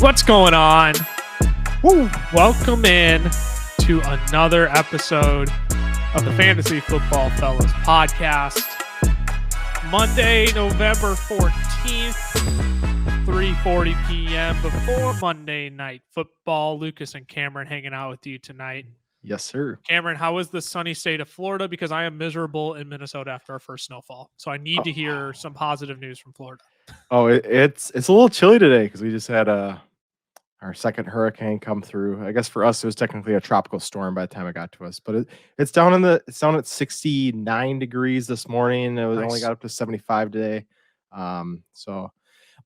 What's going on? Woo. Welcome in to another episode of the Fantasy Football Fellas podcast. Monday, November 14th, 3:40 p.m. before Monday Night Football. Lucas and Cameron hanging out with you tonight. Yes, sir. Cameron, how is the sunny state of Florida? Because I am miserable in Minnesota after our first snowfall. So I need to hear some positive news from Florida. Oh, it's a little chilly today because we just had our second hurricane come through. I guess for us it was technically a tropical storm by the time it got to us, but it's down at 69 degrees this morning. It was only got up to 75 today.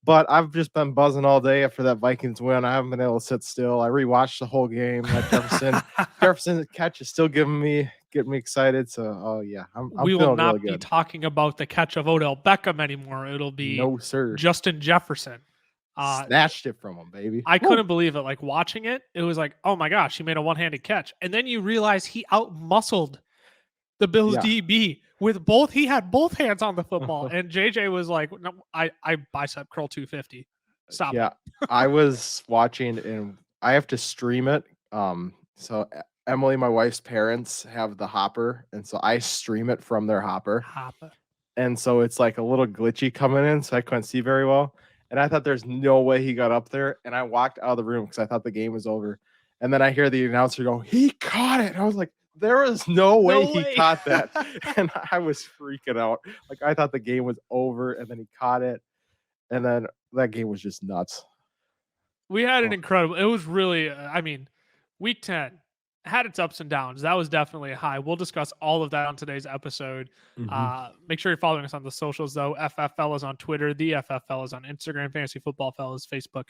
But I've just been buzzing all day after that Vikings win. I haven't been able to sit still. I rewatched the whole game. That Jefferson catch is still getting me excited. So, I'm we will not really be talking about the catch of Odell Beckham anymore. It'll be no, sir. Justin Jefferson. Snatched it from him, baby. I couldn't believe it. Like watching it, it was like, oh my gosh, he made a one-handed catch. And then you realize he out-muscled the Bills DB with both. He had both hands on the football. And JJ was like, no, I bicep curl 250. Stop. Yeah, I was watching and I have to stream it. So Emily, my wife's parents, have the hopper. And so I stream it from their hopper. And so it's like a little glitchy coming in. So I couldn't see very well. And I thought there's no way he got up there. And I walked out of the room because I thought the game was over. And then I hear the announcer go, he caught it. And I was like, there is no way he caught that. And I was freaking out. Like, I thought the game was over. And then he caught it. And then that game was just nuts. We had an incredible, it was really, week 10 had its ups and downs. That was definitely a high. We'll discuss all of that on today's episode. Make sure you're following us on the socials, though. FF Fellas on Twitter, the FF Fellas on Instagram, Fantasy Football Fellas, Facebook,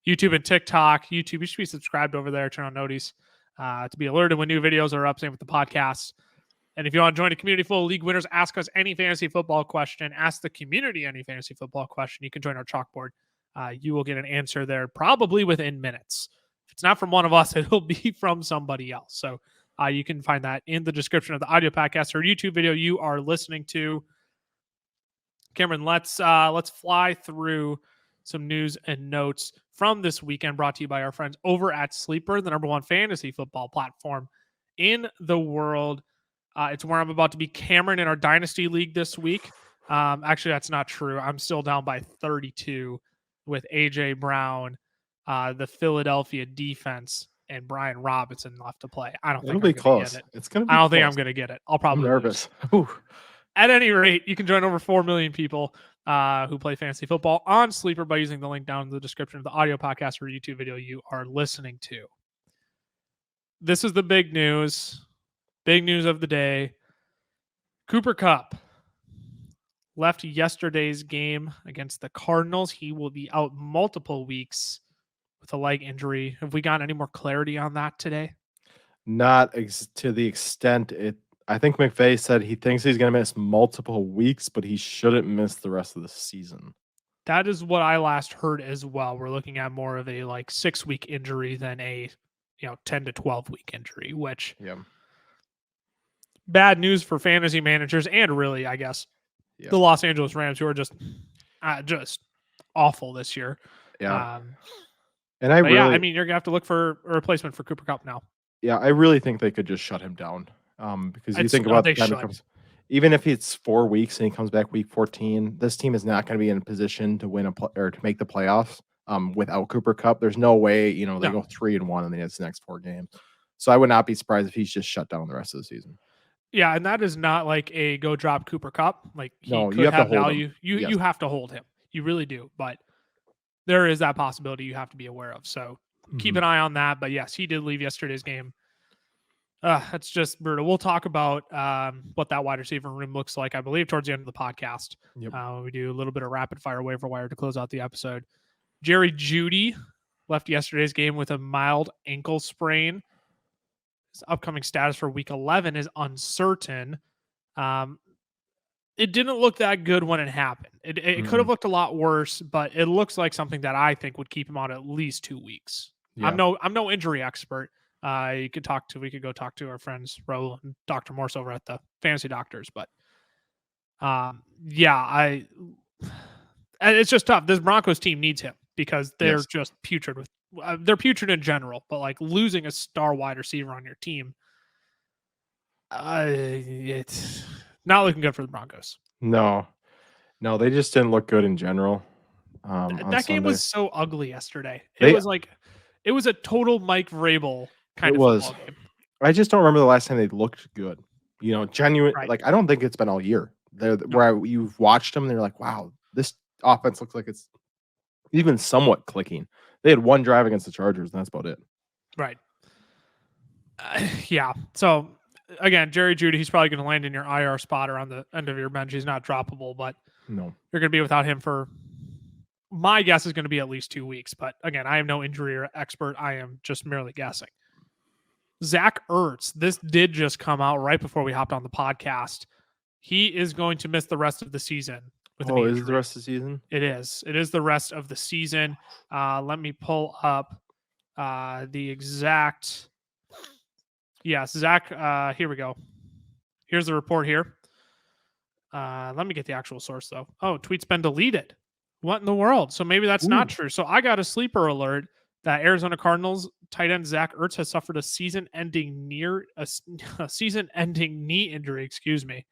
YouTube, and TikTok. YouTube, you should be subscribed over there. Turn on notice to be alerted when new videos are up. Same with the podcast. And if you want to join a community full of league winners, ask us any fantasy football question. Ask the community any fantasy football question. You can join our chalkboard. You will get an answer there probably within minutes. If it's not from one of us, it'll be from somebody else. So you can find that in the description of the audio podcast or YouTube video you are listening to. Cameron, let's fly through some news and notes from this weekend, brought to you by our friends over at Sleeper, the #1 fantasy football platform in the world. It's where I'm about to be Cameron in our Dynasty League this week. Actually, that's not true. I'm still down by 32 with A.J. Brown, the Philadelphia defense, and Brian Robinson left to play. I don't think it'll be close. It's gonna be. I don't think I'm gonna get it. I'll probably nervous. At any rate, you can join over 4 million people who play fantasy football on Sleeper by using the link down in the description of the audio podcast or YouTube video you are listening to. This is the big news. Big news of the day. Cooper Kupp left yesterday's game against the Cardinals. He will be out multiple weeks with a leg injury. Have we gotten any more clarity on that today? Not to the extent I think McVay said he thinks he's going to miss multiple weeks, but he shouldn't miss the rest of the season. That is what I last heard as well. We're looking at more of a 6-week injury than a 10 to 12 week injury, which bad news for fantasy managers and really, I guess, the Los Angeles Rams, who are just awful this year. Yeah. And you're going to have to look for a replacement for Cooper Kupp now. Yeah, I really think they could just shut him down. Because you think about the time he comes, even if it's 4 weeks and he comes back week 14, this team is not going to be in a position to win or to make the playoffs without Cooper Kupp. There's no way, they go 3-1 in the next 4 games. So I would not be surprised if he's just shut down the rest of the season. Yeah, and that is not like a go drop Cooper Kupp. Like he could you have value. You have to hold him. You really do. But there is that possibility you have to be aware of. So keep an eye on that. But yes, he did leave yesterday's game. That's just brutal. We'll talk about what that wide receiver room looks like, I believe, towards the end of the podcast. Yep. We do a little bit of rapid fire waiver wire to close out the episode. Jerry Jeudy left yesterday's game with a mild ankle sprain. His upcoming status for week 11 is uncertain. It didn't look that good when it happened. It could have looked a lot worse, but it looks like something that I think would keep him out at least 2 weeks. Yeah. I'm no injury expert. We could go talk to our friends Raul and Dr. Morse over at the Fantasy Doctors, but it's just tough. This Broncos team needs him. because they're just putrid with. They're putrid in general, but like losing a star wide receiver on your team, it's not looking good for the Broncos. No, they just didn't look good in general. On That game Sunday. was so ugly yesterday. It was a total Mike Vrabel kind of football game. I just don't remember the last time they looked good. Genuine. Right. Like I don't think it's been all year. Where you've watched them, they're like, wow, this offense looks like it's even somewhat clicking. They had one drive against the Chargers, and that's about it. Right. Yeah. So again, Jerry Jeudy, he's probably going to land in your IR spot or on the end of your bench. He's not droppable, but no, you're going to be without him for. My guess is going to be at least 2 weeks, but again, I am no injury expert. I am just merely guessing. Zach Ertz, this did just come out right before we hopped on the podcast. He is going to miss the rest of the season. Is it the rest of the season? It is. It is the rest of the season. Let me pull up the exact. Yes, Zach. Here we go. Here's the report here. Let me get the actual source, though. Oh, tweet's been deleted. What in the world? So maybe that's not true. So I got a sleeper alert that Arizona Cardinals tight end Zach Ertz has suffered a season-ending knee injury. Excuse me.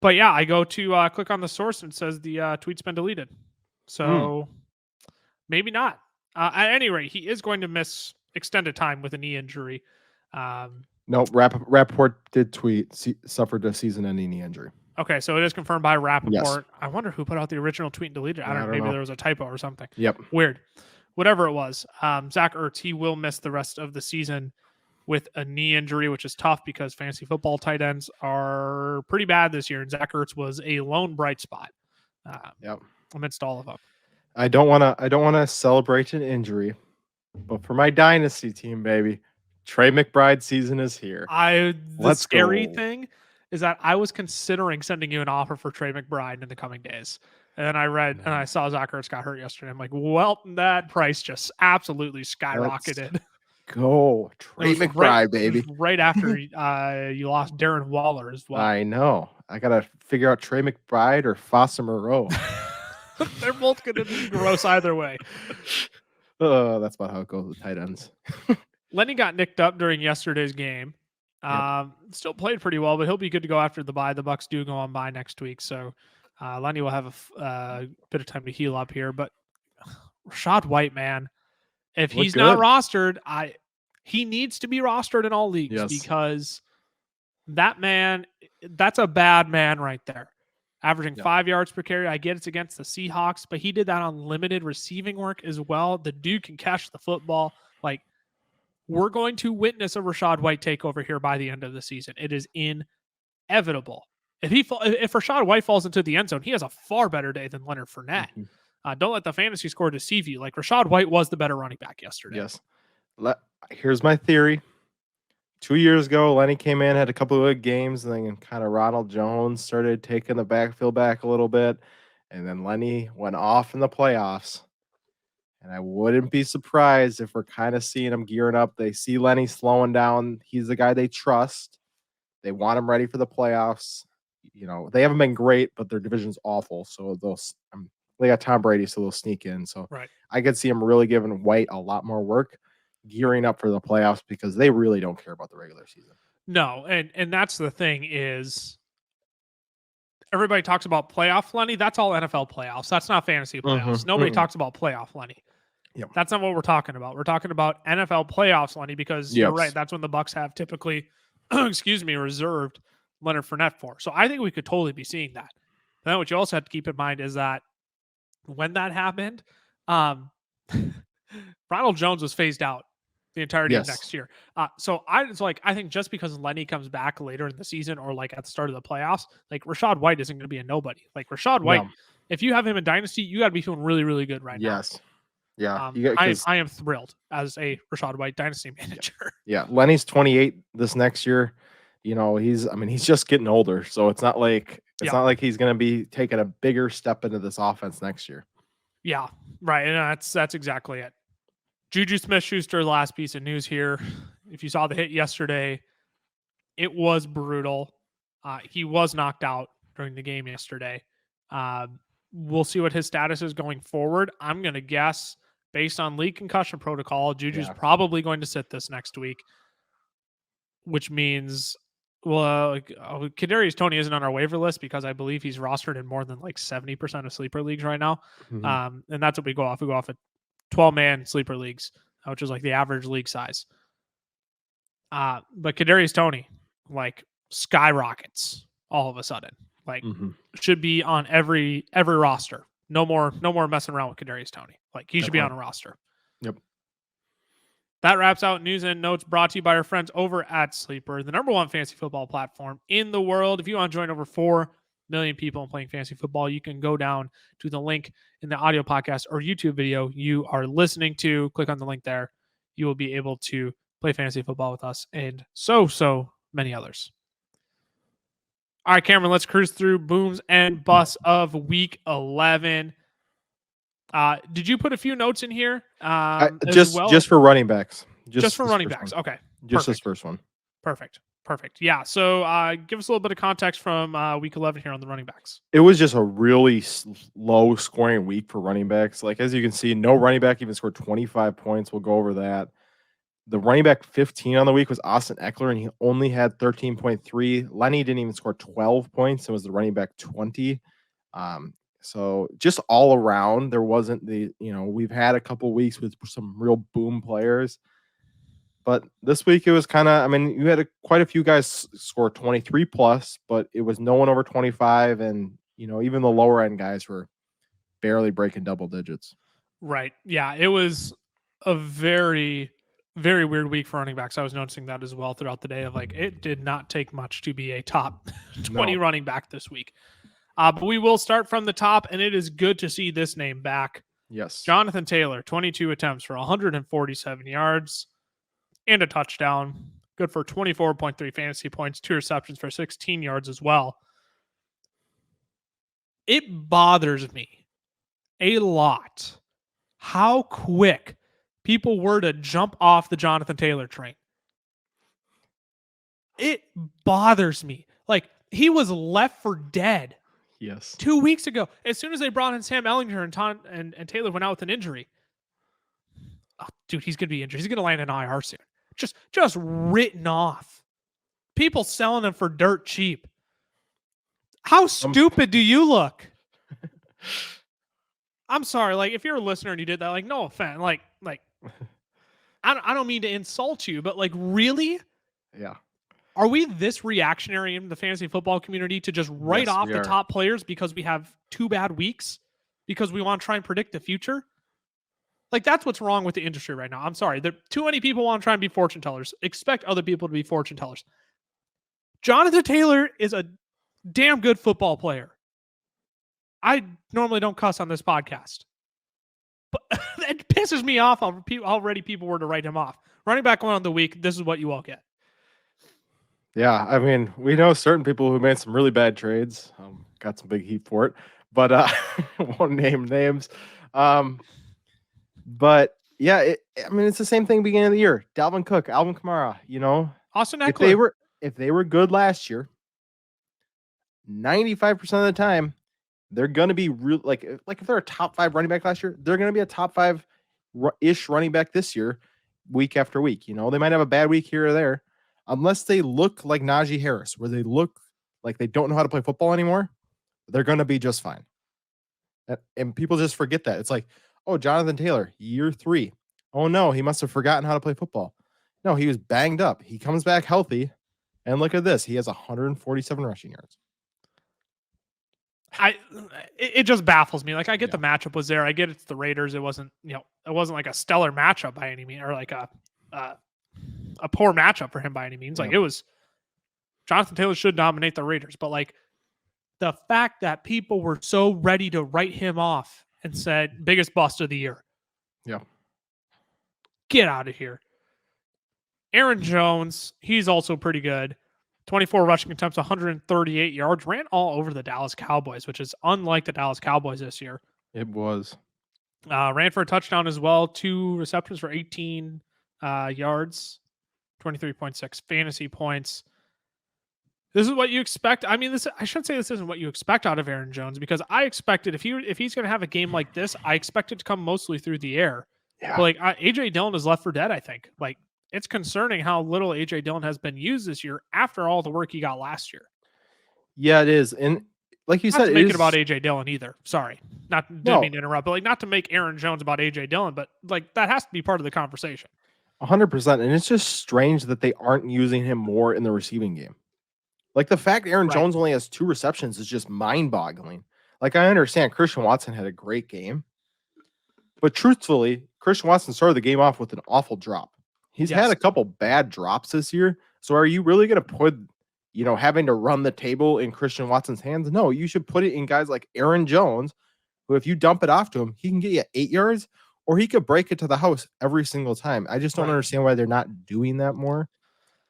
But yeah, I go to click on the source and it says the tweet's been deleted. So maybe not. At any rate, he is going to miss extended time with a knee injury. No, Rappaport did tweet suffered a season-ending knee injury. Okay, so it is confirmed by Rappaport. Yes. I wonder who put out the original tweet and deleted it. I don't know. Maybe there was a typo or something. Yep. Weird. Whatever it was, Zach Ertz, he will miss the rest of the season with a knee injury, which is tough because fantasy football tight ends are pretty bad this year, and Zach Ertz was a lone bright spot amidst all of them. I don't want to celebrate an injury, but for my dynasty team, baby, Trey McBride season is here. The scary thing is that I was considering sending you an offer for Trey McBride in the coming days. And then I read and I saw Zach Ertz got hurt yesterday. I'm like, well, that price just absolutely skyrocketed. Go Trey McBride, baby. Right after you lost Darren Waller as well. I know. I got to figure out Trey McBride or Foster Moreau. They're both going to be gross either way. That's about how it goes with tight ends. Lenny got nicked up during yesterday's game. Still played pretty well, but he'll be good to go after the bye. The Bucks do go on bye next week, so Lenny will have a bit of time to heal up here. But Rachaad White, man, if he's not rostered, he needs to be rostered in all leagues because that man, that's a bad man right there. Averaging 5 yards per carry. I get it's against the Seahawks, but he did that on limited receiving work as well. The dude can catch the football. Like, we're going to witness a Rachaad White takeover here by the end of the season. It is inevitable. If Rachaad White falls into the end zone, he has a far better day than Leonard Fournette. Don't let the fantasy score deceive you. Like, Rachaad White was the better running back yesterday. Yes. Here's my theory. 2 years ago, Lenny came in, had a couple of good games, and then kind of Ronald Jones started taking the backfield back a little bit. And then Lenny went off in the playoffs. And I wouldn't be surprised if we're kind of seeing him gearing up. They see Lenny slowing down. He's the guy they trust. They want him ready for the playoffs. They haven't been great, but their division's awful. So they got Tom Brady, so they'll sneak in. So I could see him really giving White a lot more work, gearing up for the playoffs because they really don't care about the regular season. No, and that's the thing is everybody talks about playoff Lenny. That's all NFL playoffs. That's not fantasy playoffs. Nobody talks about playoff Lenny. Yep. That's not what we're talking about. We're talking about NFL playoffs, Lenny, because you're right. That's when the Bucks have typically, reserved Leonard Fournette for. So I think we could totally be seeing that. But then what you also have to keep in mind is that when that happened, Ronald Jones was phased out the entirety of next year. So I think just because Lenny comes back later in the season or like at the start of the playoffs, like Rachaad White isn't going to be a nobody. Like Rachaad White, if you have him in Dynasty, you got to be feeling really, really good right now. Yes. Yeah. I am thrilled as a Rachaad White Dynasty manager. Yeah. Lenny's 28 this next year. He's just getting older. So it's not like he's going to be taking a bigger step into this offense next year. Yeah. Right. And that's exactly it. Juju Smith-Schuster, the last piece of news here. If you saw the hit yesterday, it was brutal. He was knocked out during the game yesterday. we'll see what his status is going forward. I'm going to guess, based on league concussion protocol, Juju's probably going to sit this next week, which means, well, Kadarius Toney isn't on our waiver list because I believe he's rostered in more than like 70% of sleeper leagues right now. And that's what we go off. We go off at 12-man sleeper leagues, which is like the average league size. But Kadarius Toney, like, skyrockets all of a sudden. Like, should be on every roster. No more messing around with Kadarius Toney. Like, he should be on a roster. Yep. That wraps out news and notes brought to you by our friends over at Sleeper, the #1 fantasy football platform in the world. If you want to join over 4 million people playing fantasy football, you can go down to the link in the audio podcast or YouTube video you are listening to. Click on the link there. You will be able to play fantasy football with us and so many others. All right, Cameron, let's cruise through booms and busts of week 11. Did you put a few notes in here? Just for running backs. Just for running backs. Okay. Just this first one. Perfect. Yeah. So give us a little bit of context from week 11 here on the running backs. It was just a really low scoring week for running backs. Like, as you can see, no running back even scored 25 points. We'll go over that. The running back 15 on the week was Austin Eckler, and he only had 13.3. Lenny didn't even score 12 points and was the running back 20. So just all around, there wasn't we've had a couple weeks with some real boom players. But this week it was kind of, you had quite a few guys score 23 plus, but it was no one over 25. And, even the lower end guys were barely breaking double digits. Right. Yeah. It was a very, very weird week for running backs. I was noticing that as well throughout the day of like, it did not take much to be a top 20 running back this week. But we will start from the top, and it is good to see this name back. Yes. Jonathan Taylor, 22 attempts for 147 yards and a touchdown. Good for 24.3 fantasy points, 2 receptions for 16 yards as well. It bothers me a lot how quick people were to jump off the Jonathan Taylor train. It bothers me. Like, he was left for dead. Yes. 2 weeks ago, as soon as they brought in Sam Ehlinger and Taylor went out with an injury. Oh, dude, he's going to be injured. He's going to land in IR soon. Just written off. People selling him for dirt cheap. How stupid do you look? I'm sorry. Like, if you're a listener and you did that, like, no offense. Like, I don't mean to insult you, but like, really? Yeah. Are we this reactionary in the fantasy football community to just write off the top players because we have 2 bad weeks? Because we want to try and predict the future? Like, that's what's wrong with the industry right now. I'm sorry. Too many people want to try and be fortune tellers. Expect other people to be fortune tellers. Jonathan Taylor is a damn good football player. I normally don't cuss on this podcast. But it pisses me off already people were to write him off. Running back 1 on the week, this is what you all get. Yeah, we know certain people who made some really bad trades. Got some big heat for it, but won't name names. But yeah, it's the same thing beginning of the year. Dalvin Cook, Alvin Kamara, Austin Eckler. If they were good last year, 95% of the time, they're going to be real. Like if they're a top 5 running back last year, they're going to be a top 5-ish running back this year, week after week. They might have a bad week here or there. Unless they look like Najee Harris, where they look like they don't know how to play football anymore, they're going to be just fine. And people just forget that. It's like, oh, Jonathan Taylor, year 3. Oh, no, he must have forgotten how to play football. No, he was banged up. He comes back healthy, and look at this. He has 147 rushing yards. It just baffles me. Like, I get the matchup was there. I get it's the Raiders. It wasn't like a stellar matchup by any means, or like a poor matchup for him by any means. Like, it was Jonathan Taylor should dominate the Raiders, but like the fact that people were so ready to write him off and said biggest bust of the year. Yeah. Get out of here. Aaron Jones, he's also pretty good. 24 rushing attempts, 138 yards, ran all over the Dallas Cowboys, which is unlike the Dallas Cowboys this year. It was. Ran for a touchdown as well. 2 receptions for 18 yards, 23.6 fantasy points. This is what you expect. I mean, I should say this isn't what you expect out of Aaron Jones, because I expected if he's going to have a game like this, I expect it to come mostly through the air. Yeah. But like AJ Dillon is left for dead, I think. Like, it's concerning how little AJ Dillon has been used this year after all the work he got last year. Yeah, it is. And like you said, to make it about AJ Dillon either. Sorry. Didn't mean to interrupt, but like not to make Aaron Jones about AJ Dillon, but like that has to be part of the conversation. 100%. And it's just strange that they aren't using him more in the receiving game. Like the fact Aaron Jones only has 2 receptions is just mind-boggling. Like I understand Christian Watson had a great game, but truthfully, Christian Watson started the game off with an awful drop. He's had a couple bad drops this year. So are you really going to put, having to run the table in Christian Watson's hands? No, you should put it in guys like Aaron Jones, who if you dump it off to him, he can get you 8 yards, or he could break it to the house every single time. I just don't understand why they're not doing that more.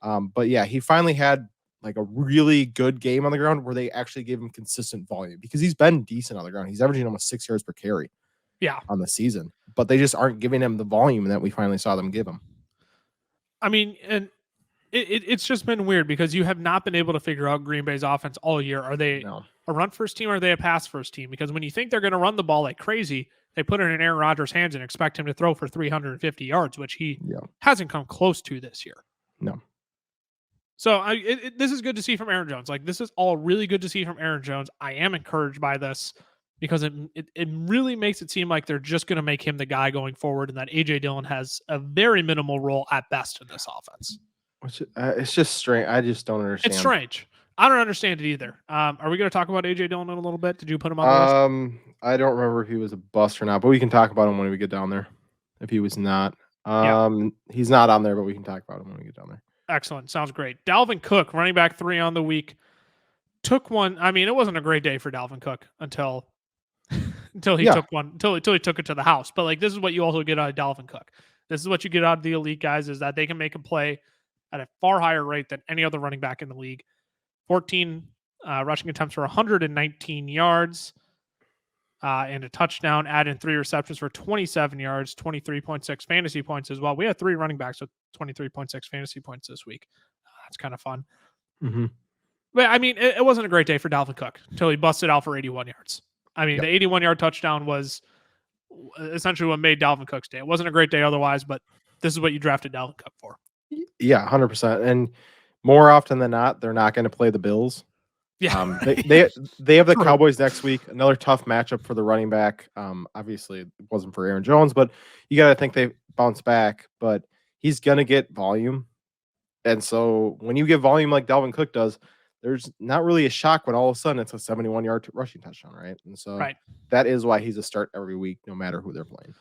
But yeah, he finally had like a really good game on the ground where they actually gave him consistent volume, because he's been decent on the ground. He's averaging almost 6 yards per carry on the season, but they just aren't giving him the volume that we finally saw them give him. I mean, and it's just been weird because you have not been able to figure out Green Bay's offense all year. Are they a run first team or are they a pass first team? Because when you think they're going to run the ball like crazy, they put it in Aaron Rodgers' hands and expect him to throw for 350 yards, which he hasn't come close to this year. No. So this is good to see from Aaron Jones. Like, this is all really good to see from Aaron Jones. I am encouraged by this because it really makes it seem like they're just going to make him the guy going forward, and that AJ Dillon has a very minimal role at best in this offense. Which it's just strange. I just don't understand. It's strange. I don't understand it either. Are we going to talk about AJ Dillon in a little bit? Did you put him on the list? I don't remember if he was a bust or not, but we can talk about him when we get down there. If he was not, he's not on there, but we can talk about him when we get down there. Excellent. Sounds great. Dalvin Cook, running back 3 on the week, took one. I mean, it wasn't a great day for Dalvin Cook until he took one, until he took it to the house. But like, this is what you also get out of Dalvin Cook. This is what you get out of the elite guys, is that they can make a play at a far higher rate than any other running back in the league. 14 rushing attempts for 119 yards and a touchdown, add in 3 receptions for 27 yards, 23.6 fantasy points as well. We had 3 running backs with 23.6 fantasy points this week. That's kind of fun. Mm-hmm. But I mean, it wasn't a great day for Dalvin Cook until he busted out for 81 yards. I mean, the 81-yard touchdown was essentially what made Dalvin Cook's day. It wasn't a great day otherwise, but this is what you drafted Dalvin Cook for. Yeah, 100%. And more often than not, they're not going to play the Bills. Yeah. They have the Cowboys next week. Another tough matchup for the running back. Obviously, it wasn't for Aaron Jones, but you got to think they bounce back. But he's going to get volume. And so when you get volume like Dalvin Cook does, there's not really a shock when all of a sudden it's a 71-yard rushing touchdown, right? And so that is why he's a start every week, no matter who they're playing.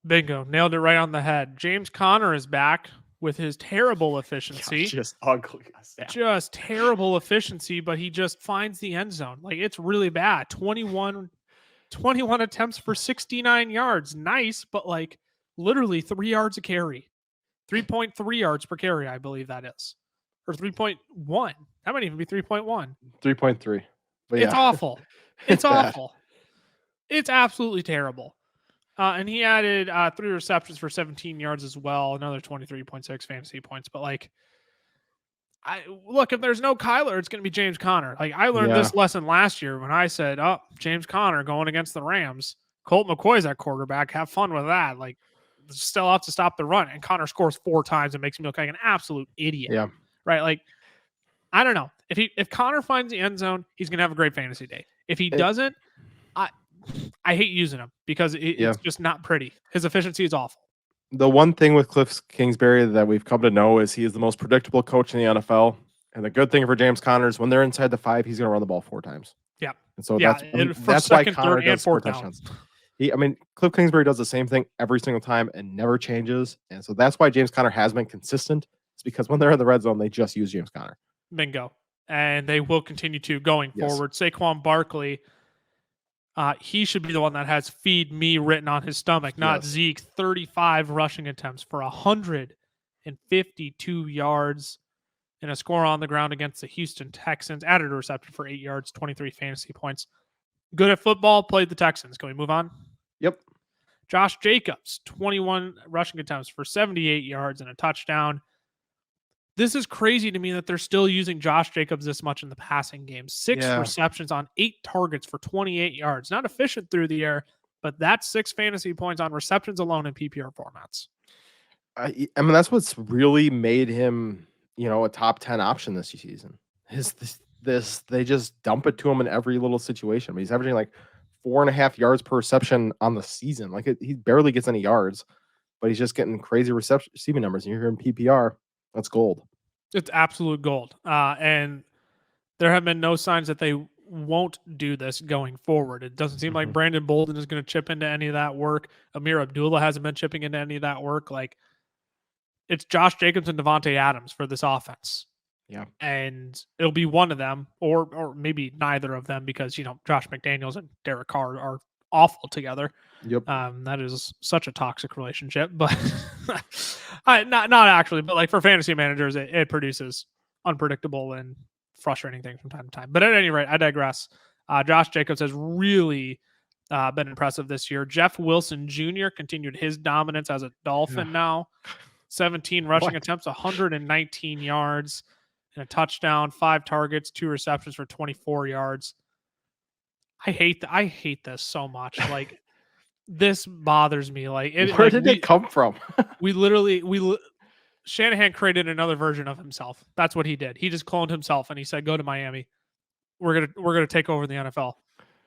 Bingo. Nailed it right on the head. James Conner is back with his terrible efficiency. Just ugly. Just terrible efficiency, but he just finds the end zone. Like, it's really bad. 21 attempts for 69 yards. Nice, but like literally 3 yards a carry. 3.3 yards per carry, I believe that is. Or 3.1. That might even be 3.1. 3.3. But it's awful. It's awful. It's absolutely terrible. And he added 3 receptions for 17 yards as well. Another 23.6 fantasy points. But like, if there's no Kyler, it's going to be James Conner. Like, I learned this lesson last year when I said, James Conner going against the Rams. Colt McCoy's at quarterback. Have fun with that. Like, still have to stop the run. And Conner scores 4 times and makes me look like an absolute idiot. Yeah. Right. Like, I don't know. If Conner finds the end zone, he's going to have a great fantasy day. If he doesn't, I hate using him because it's just not pretty. His efficiency is awful. The one thing with Cliff Kingsbury that we've come to know is he is the most predictable coach in the NFL. And the good thing for James Conner is when they're inside the 5, he's going to run the ball 4 times. Yeah. And so that's why Conner does 4 touchdowns. Cliff Kingsbury does the same thing every single time and never changes. And so that's why James Conner has been consistent. It's because when they're in the red zone, they just use James Conner. Bingo. And they will continue to going forward. Saquon Barkley, he should be the one that has "feed me" written on his stomach, not Zeke. 35 rushing attempts for 152 yards and a score on the ground against the Houston Texans. Added a reception for 8 yards, 23 fantasy points. Good at football, played the Texans. Can we move on? Yep. Josh Jacobs, 21 rushing attempts for 78 yards and a touchdown. This is crazy to me that they're still using Josh Jacobs this much in the passing game. 6 receptions on 8 targets for 28 yards. Not efficient through the air, but that's 6 fantasy points on receptions alone in PPR formats. I mean, that's what's really made him, a top 10 option this season. They just dump it to him in every little situation. But he's averaging like 4.5 yards per reception on the season. Like he barely gets any yards, but he's just getting crazy receiving numbers. And you're hearing PPR, that's gold. It's absolute gold. And there have been no signs that they won't do this going forward. It doesn't seem like Brandon Bolden is going to chip into any of that work. Amir Abdullah hasn't been chipping into any of that work. Like, it's Josh Jacobs and Devontae Adams for this offense. Yeah. And it'll be one of them, or maybe neither of them, because, Josh McDaniels and Derek Carr are awful together. Yep. That is such a toxic relationship, but not actually, but like for fantasy managers, it produces unpredictable and frustrating things from time to time. But at any rate, I digress. Josh Jacobs has really been impressive this year. Jeff Wilson Jr. continued his dominance as a Dolphin now. 17 rushing attempts, 119 yards, and a touchdown, 5 targets, 2 receptions for 24 yards. I hate this so much. Like, this bothers me. Like, where did it come from? Shanahan created another version of himself. That's what he did. He just cloned himself and he said, "Go to Miami. We're gonna take over the NFL.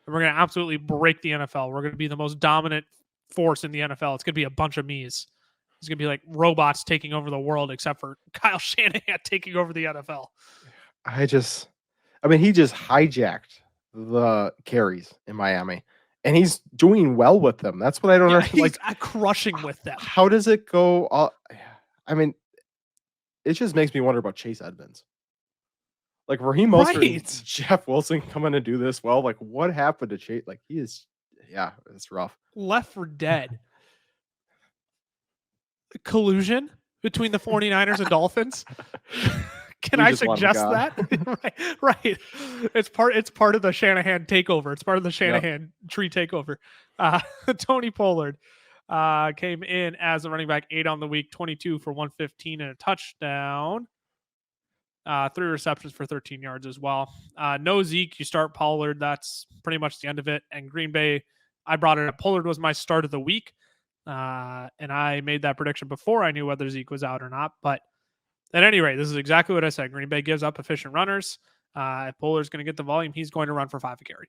And we're gonna absolutely break the NFL. We're gonna be the most dominant force in the NFL. It's gonna be a bunch of me's. It's going to be like robots taking over the world, except for Kyle Shanahan taking over the NFL." He just hijacked the carries in Miami, and he's doing well with them. That's what I don't understand. He's crushing with them. How does it go? I mean, it just makes me wonder about Chase Edmonds. Like, Raheem Mostert and Jeff Wilson coming to do this well. Like, what happened to Chase? Like, it's rough. Left for dead. Collusion between the 49ers and Dolphins. Can I suggest that? right. It's part of the Shanahan takeover. It's part of the Shanahan tree takeover. Tony Pollard came in as a running back, 8 on the week, 22 for 115 and a touchdown. 3 receptions for 13 yards as well. No Zeke, you start Pollard. That's pretty much the end of it. And Green Bay, I brought it up. Pollard was my start of the week. And I made that prediction before I knew whether Zeke was out or not. But at any rate, this is exactly what I said. Green Bay gives up efficient runners. If Pollard's going to get the volume, he's going to run for 5 a carry.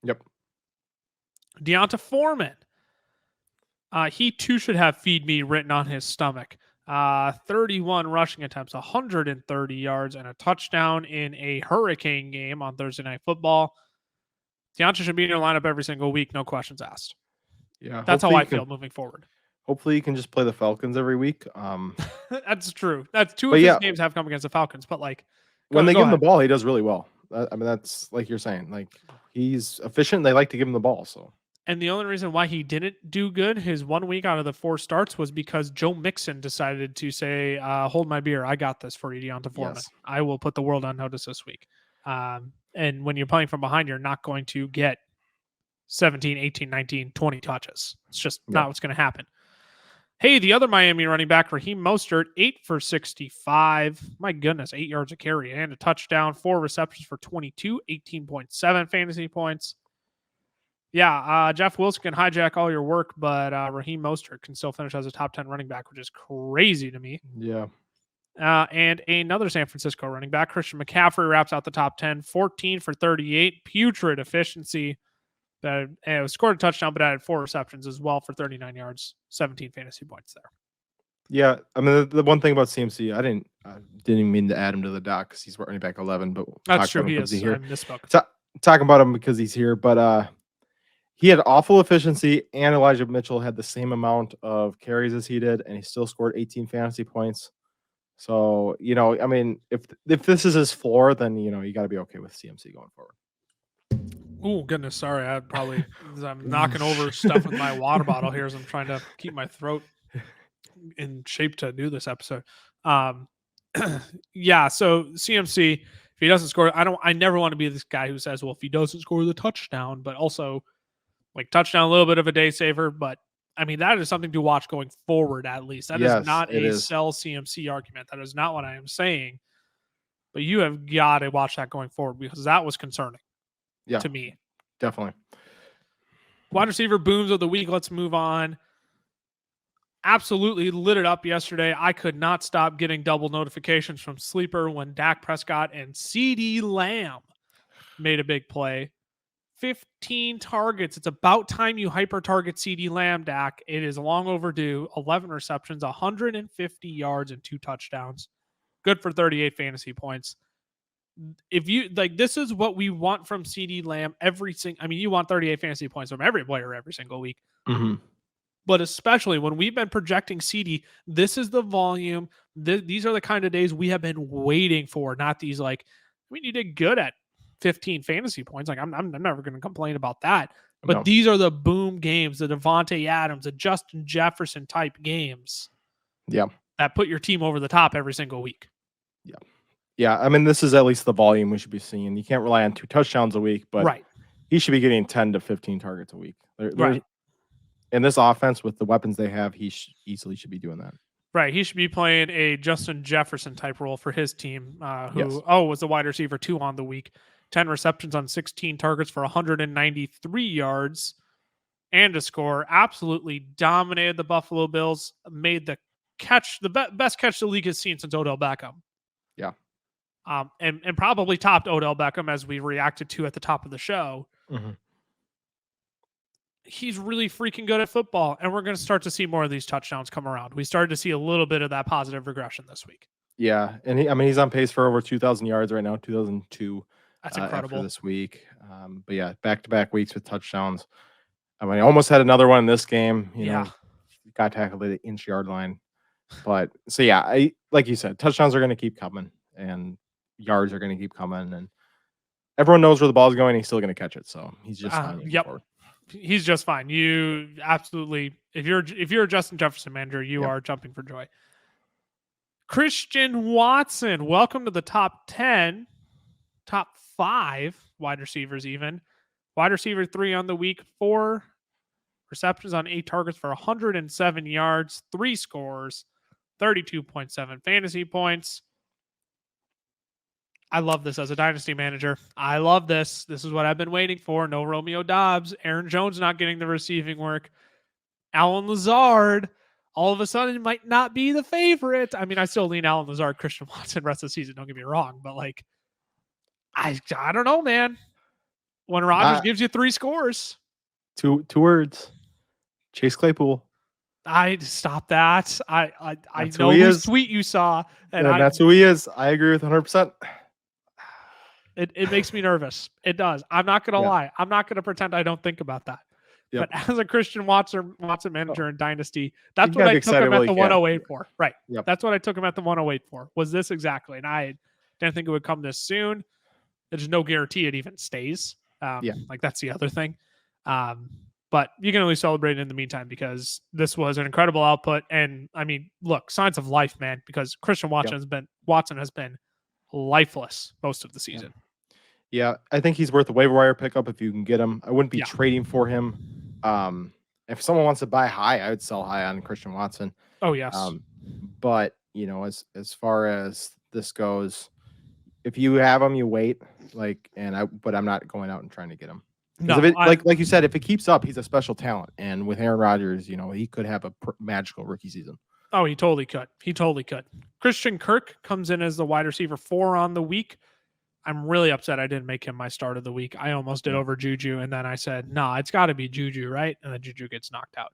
Yep. Deonta Foreman. He too should have "feed me" written on his stomach. 31 rushing attempts, 130 yards, and a touchdown in a hurricane game on Thursday Night Football. Deonta should be in your lineup every single week, no questions asked. Yeah, that's how I feel moving forward. Hopefully, you can just play the Falcons every week. That's true. That's 2 of his games have come against the Falcons, but like when they give him the ball, he does really well. I mean, that's like you're saying. Like, he's efficient. They like to give him the ball. So, and the only reason why he didn't do good his 1 week out of the 4 starts was because Joe Mixon decided to say, "Hold my beer. I got this for you, Deonta Foreman. Yes. I will put the world on notice this week." And when you're playing from behind, you're not going to get 17, 18, 19, 20 touches. It's just not what's going to happen. Hey, the other Miami running back, Raheem Mostert, 8 for 65. My goodness, 8 yards a carry and a touchdown, 4 receptions for 22, 18.7 fantasy points. Yeah, Jeff Wilson can hijack all your work, but Raheem Mostert can still finish as a top 10 running back, which is crazy to me. Yeah. And another San Francisco running back, Christian McCaffrey, wraps out the top 10, 14 for 38, putrid efficiency. That scored a touchdown, but added 4 receptions as well for 39 yards, 17 fantasy points there. Yeah, I mean, the one thing about CMC, I didn't even mean to add him to the doc because he's running back 11, but that's true. He is. I misspoke. Talking about him because he's here, but he had awful efficiency, and Elijah Mitchell had the same amount of carries as he did, and he still scored 18 fantasy points. So, I mean, if this is his floor, then you got to be okay with CMC going forward. Oh, goodness. Sorry. I'm knocking over stuff with my water bottle here as I'm trying to keep my throat in shape to do this episode. Yeah. So CMC, if he doesn't score, I never want to be this guy who says, well, if he doesn't score the touchdown, but also like touchdown, a little bit of a day saver, but I mean, that is something to watch going forward, at least. That is not a sell CMC argument. That is not what I am saying. But you have got to watch that going forward because that was concerning to me. Definitely. Wide receiver booms of the week. Let's move on. Absolutely lit it up yesterday. I could not stop getting double notifications from Sleeper when Dak Prescott and CeeDee Lamb made a big play. 15 targets. It's about time you hyper target CeeDee Lamb, Dak. It is long overdue. 11 receptions, 150 yards, and 2 touchdowns. Good for 38 fantasy points. If you like, this is what we want from CeeDee Lamb you want 38 fantasy points from every player every single week. Mm-hmm. But especially when we've been projecting CeeDee, this is the volume. These are the kind of days we have been waiting for, not these you did good at 15 fantasy points. Like I'm never going to complain about that. But these are the boom games, the Devontae Adams, the Justin Jefferson type games. Yeah. That put your team over the top every single week. Yeah. Yeah. I mean, this is at least the volume we should be seeing. You can't rely on 2 touchdowns a week, but he should be getting 10 to 15 targets a week. Right. In this offense with the weapons they have, he easily should be doing that. Right. He should be playing a Justin Jefferson type role for his team, was the wide receiver 2 on the week. 10 receptions on 16 targets for 193 yards and a score. Absolutely dominated the Buffalo Bills. Made the catch, the best catch the league has seen since Odell Beckham. Yeah. And probably topped Odell Beckham as we reacted to at the top of the show. Mm-hmm. He's really freaking good at football, and we're going to start to see more of these touchdowns come around. We started to see a little bit of that positive regression this week. Yeah, and he's on pace for over 2,000 yards right now, 2,002. That's incredible after this week. But yeah, back-to-back weeks with touchdowns. I mean, I almost had another one in this game. You know, got tackled at the inch-yard line. But so yeah, like you said, touchdowns are going to keep coming, and yards are going to keep coming, and everyone knows where the ball's going. He's still going to catch it, so he's just fine. Forward. He's just fine. You absolutely, if you're a Justin Jefferson manager, you are jumping for joy. Christian Watson, welcome to the top 10, top 5 wide receivers even. Wide receiver 3 on the week, 4 receptions on 8 targets for 107 yards, 3 scores, 32.7 fantasy points. I love this as a dynasty manager. I love this. This is what I've been waiting for. No Romeo Doubs. Aaron Jones not getting the receiving work. Alan Lazard, all of a sudden, might not be the favorite. I mean, I still lean Alan Lazard, Christian Watson rest of the season. Don't get me wrong. But, I don't know, man. When Rodgers gives you 3 scores. Two words. Chase Claypool. I stop that. I know whose tweet you saw. And that's who he is. I agree with 100%. It makes me nervous. It does. I'm not going to lie. I'm not going to pretend I don't think about that. Yep. But as a Christian Watson manager in Dynasty, that's what I took him at the 108 for. Right. Yep. That's what I took him at the 108 for. Was this exactly? And I didn't think it would come this soon. There's no guarantee it even stays. That's the other thing. But you can only celebrate it in the meantime because this was an incredible output. And I mean, look, signs of life, man, because Christian Watson has been lifeless most of the season. Yeah, I think he's worth a waiver wire pickup if you can get him. I wouldn't be trading for him. If someone wants to buy high, I would sell high on Christian Watson. Oh, yes. But, as far as this goes, if you have him, you wait. But I'm not going out and trying to get him. No, like you said, if it keeps up, he's a special talent. And with Aaron Rodgers, he could have a magical rookie season. Oh, he totally could. Christian Kirk comes in as the wide receiver 4 on the week. I'm really upset I didn't make him my start of the week. I almost did over Juju, and then I said, it's got to be Juju, right? And then Juju gets knocked out.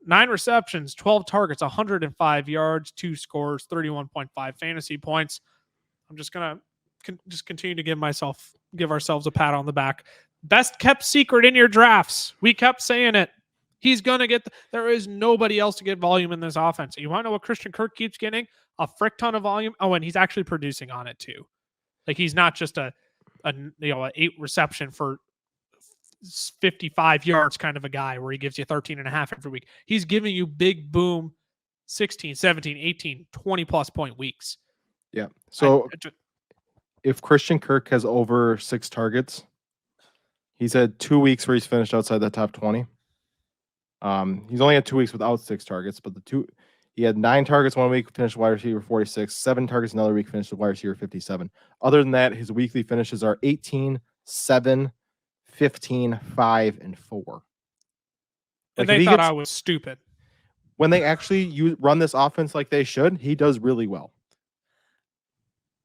9 receptions, 12 targets, 105 yards, 2 scores, 31.5 fantasy points. I'm just going to continue to give ourselves a pat on the back. Best kept secret in your drafts. We kept saying it. He's going to get there is nobody else to get volume in this offense. You want to know what Christian Kirk keeps getting? A frick ton of volume. Oh, and he's actually producing on it too. He's not just a 8 reception for 55 yards kind of a guy where he gives you 13.5 every week. He's giving you big boom 16, 17, 18, 20 plus point weeks. Yeah. So if Christian Kirk has over 6 targets, he's had 2 weeks where he's finished outside the top 20. He's only had 2 weeks without 6 targets, but he had 9 targets 1 week, finished wide receiver 46, 7 targets another week, finished wide receiver 57. Other than that, his weekly finishes are 18, 7, 15, 5, and 4. And they thought I was stupid. When they actually run this offense like they should, he does really well.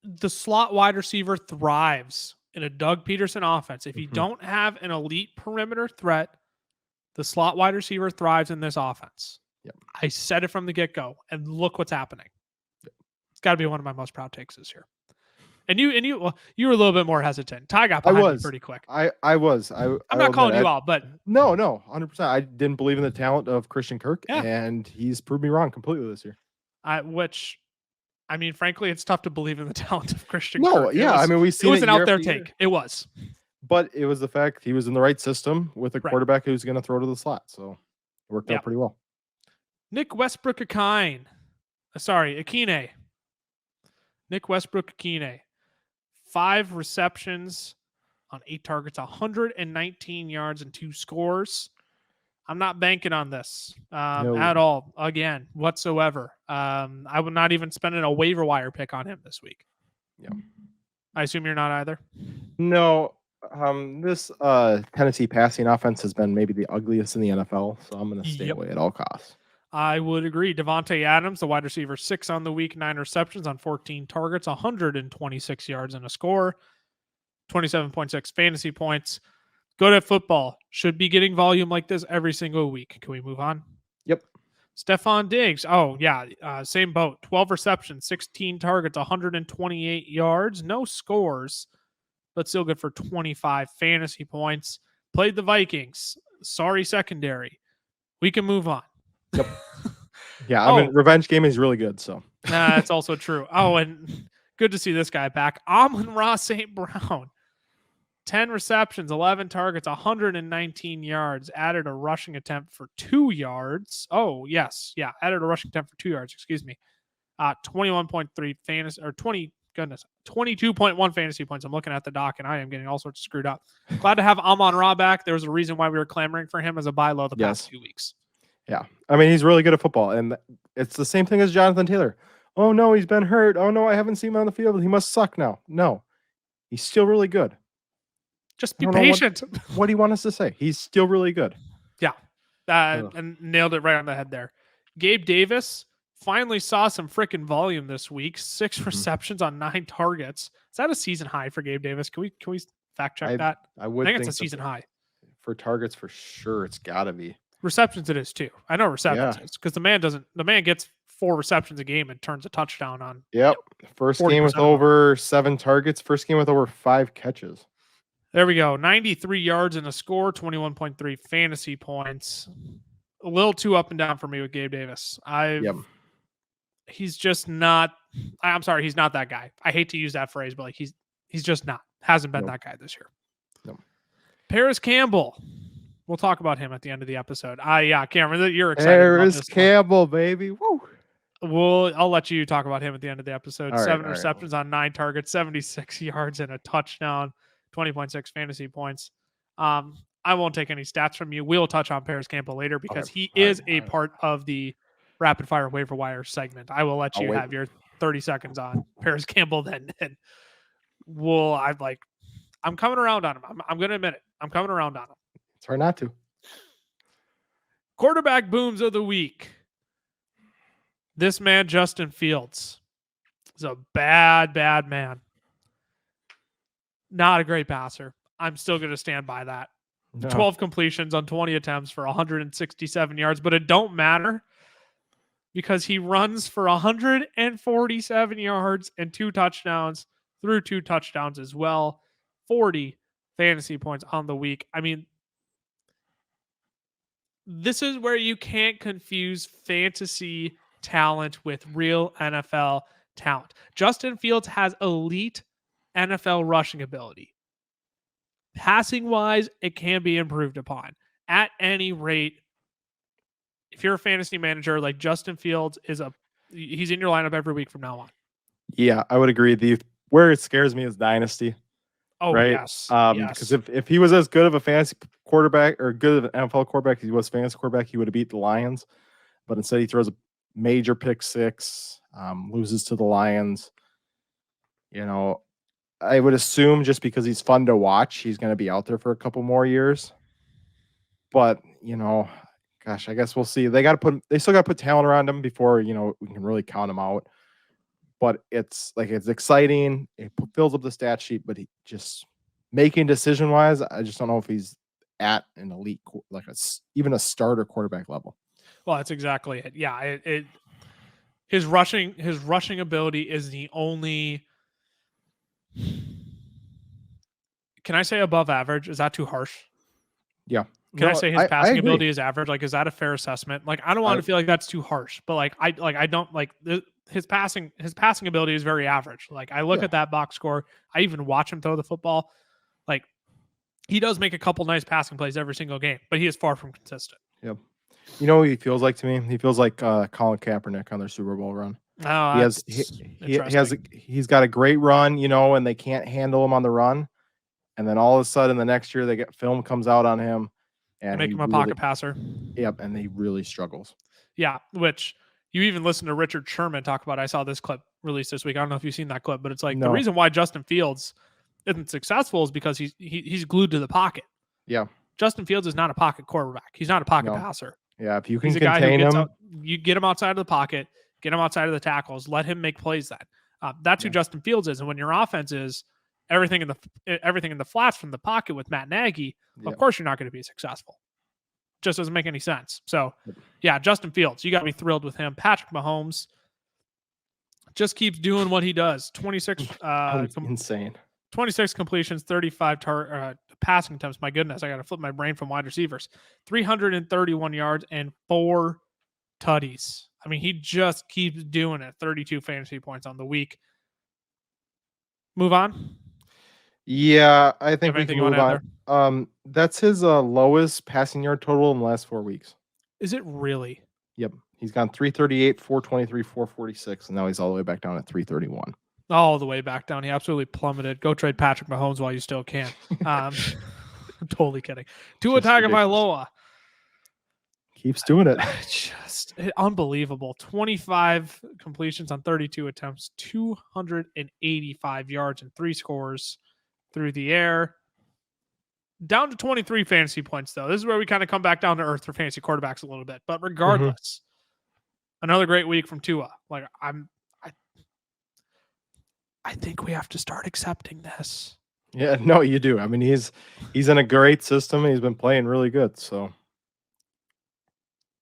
The slot wide receiver thrives in a Doug Peterson offense. If you don't have an elite perimeter threat, the slot wide receiver thrives in this offense. Yep. I said it from the get-go, and look what's happening. Yep. It's got to be one of my most proud takes this year. And you were a little bit more hesitant. Ty got behind me pretty quick. I was. I'm not calling you out, but no, 100%. I didn't believe in the talent of Christian Kirk, and he's proved me wrong completely this year. Frankly, it's tough to believe in the talent of Christian Out Kirk. we've seen it was an out there take. It was. But it was the fact he was in the right system with a quarterback who's going to throw to the slot. So it worked out pretty well. Nick Westbrook-Akine. Nick Westbrook-Akine. 5 receptions on 8 targets, 119 yards and 2 scores. I'm not banking on this at all, again, whatsoever. I would not even spend a waiver wire pick on him this week. Yeah. I assume you're not either? No. This Tennessee passing offense has been maybe the ugliest in the NFL, so I'm going to stay away at all costs. I would agree. Devontae Adams, the wide receiver, 6 on the week, 9 receptions on 14 targets, 126 yards and a score, 27.6 fantasy points. Good at football. Should be getting volume like this every single week. Can we move on? Yep. Stephon Diggs. Oh, yeah. Same boat. 12 receptions, 16 targets, 128 yards. No scores, but still good for 25 fantasy points. Played the Vikings. Sorry, secondary. We can move on. Yep. Yeah, revenge game is really good. So that's also true. Oh, and good to see this guy back. Amon-Ra St. Brown, 10 receptions, 11 targets, 119 yards. Added a rushing attempt for 2 yards. Oh, yes, yeah, added a rushing attempt for 2 yards. Excuse me. 21.3 fantasy or 22.1 fantasy points. I'm looking at the doc and I am getting all sorts of screwed up. Glad to have Amon-Ra back. There was a reason why we were clamoring for him as a buy low the past 2 weeks. Yeah. He's really good at football, and it's the same thing as Jonathan Taylor. Oh, no, he's been hurt. Oh, no, I haven't seen him on the field. He must suck now. No, he's still really good. Just be patient. What do you want us to say? He's still really good. Yeah. And nailed it right on the head there. Gabe Davis finally saw some freaking volume this week. 6 receptions on 9 targets. Is that a season high for Gabe Davis? Can we fact check that? I think it's a season high. For targets, for sure, it's got to be. Receptions it is too. I know receptions is because the man gets 4 receptions a game and turns a touchdown on. Yep. First game with over 7 targets. First game with over 5 catches. There we go. 93 yards and a score, 21.3 fantasy points. A little too up and down for me with Gabe Davis. He's just not. I'm sorry, he's not that guy. I hate to use that phrase, but he's just not. Hasn't been that guy this year. Nope. Paris Campbell. We'll talk about him at the end of the episode. Cameron, you're excited. Paris Campbell, baby. Woo. I'll let you talk about him at the end of the episode. 7 receptions on 9 targets, 76 yards and a touchdown, 20.6 fantasy points. I won't take any stats from you. We'll touch on Paris Campbell later because he is a part of the rapid fire waiver wire segment. I will let you have your 30 seconds on Paris Campbell then. And I'm coming around on him. I'm going to admit it. I'm coming around on him. It's hard not to. Quarterback booms of the week. This man, Justin Fields, is a bad man. Not a great passer. I'm still going to stand by that. No. 12 completions on 20 attempts for 167 yards, but it don't matter because he runs for 147 yards and 2 touchdowns, threw 2 touchdowns as well. 40 fantasy points on the week. This is where you can't confuse fantasy talent with real NFL talent. Justin Fields has elite NFL rushing ability. Passing wise, it can be improved upon. At any rate, if you're a fantasy manager, like Justin Fields he's in your lineup every week from now on. Yeah, I would agree. Where it scares me is dynasty. Oh, right? Yes. Because if he was as good of a fantasy quarterback or good NFL quarterback as he was fantasy quarterback, he would have beat the Lions. But instead, he throws a major pick six, loses to the Lions. You know, I would assume just because he's fun to watch, he's going to be out there for a couple more years. But, you know, gosh, I guess we'll see. They still got to put talent around him before, you know, we can really count him out. But it's exciting. It fills up the stat sheet, but he just making decision wise, I just don't know if he's at an elite, like even a starter quarterback level. Well, that's exactly it. Yeah. His rushing ability is the only, can I say above average? Is that too harsh? Yeah. Can I say his passing ability is average? Like, is that a fair assessment? Like, I don't want to feel like that's too harsh, but I don't like his passing ability is very average. Like, I look at that box score. I even watch him throw the football. Like, he does make a couple nice passing plays every single game, but he is far from consistent. Yep. You know what he feels like to me? He feels like Colin Kaepernick on their Super Bowl run. Oh, he's got a great run, you know, and they can't handle him on the run. And then all of a sudden the next year film comes out on him and make him a pocket passer. Yep, and he really struggles. Yeah, which you even listen to Richard Sherman talk about. I saw this clip released this week. I don't know if you've seen that clip, but it's like the reason why Justin Fields isn't successful is because he's glued to the pocket. Yeah. Justin Fields is not a pocket quarterback. He's not a pocket passer. Yeah, if you can contain him, you get him outside of the pocket, get him outside of the tackles, let him make plays. That's who Justin Fields is. And when your offense is everything in the flats from the pocket with Matt Nagy, of course you're not going to be successful. Just doesn't make any sense. So, yeah, Justin Fields, you got to be thrilled with him. Patrick Mahomes just keeps doing what he does. 26 insane. 26 completions, 35 passing attempts. My goodness, I got to flip my brain from wide receivers. 331 yards and 4 tutties. I mean, he just keeps doing it. 32 fantasy points on the week. Move on. Yeah, I think we can move on. That's his lowest passing yard total in the last 4 weeks. Is it really? Yep. He's gone 338, 423, 446, and now he's all the way back down at 331. All the way back down. He absolutely plummeted. Go trade Patrick Mahomes while you still can. I'm totally kidding. Tua Tagovailoa keeps doing it. Just unbelievable. 25 completions on 32 attempts, 285 yards and 3 scores through the air. Down to 23 fantasy points, though. This is where we kind of come back down to earth for fantasy quarterbacks a little bit. But regardless, another great week from Tua. Like, I think we have to start accepting this. Yeah, no, you do. I mean, he's in a great system. He's been playing really good. So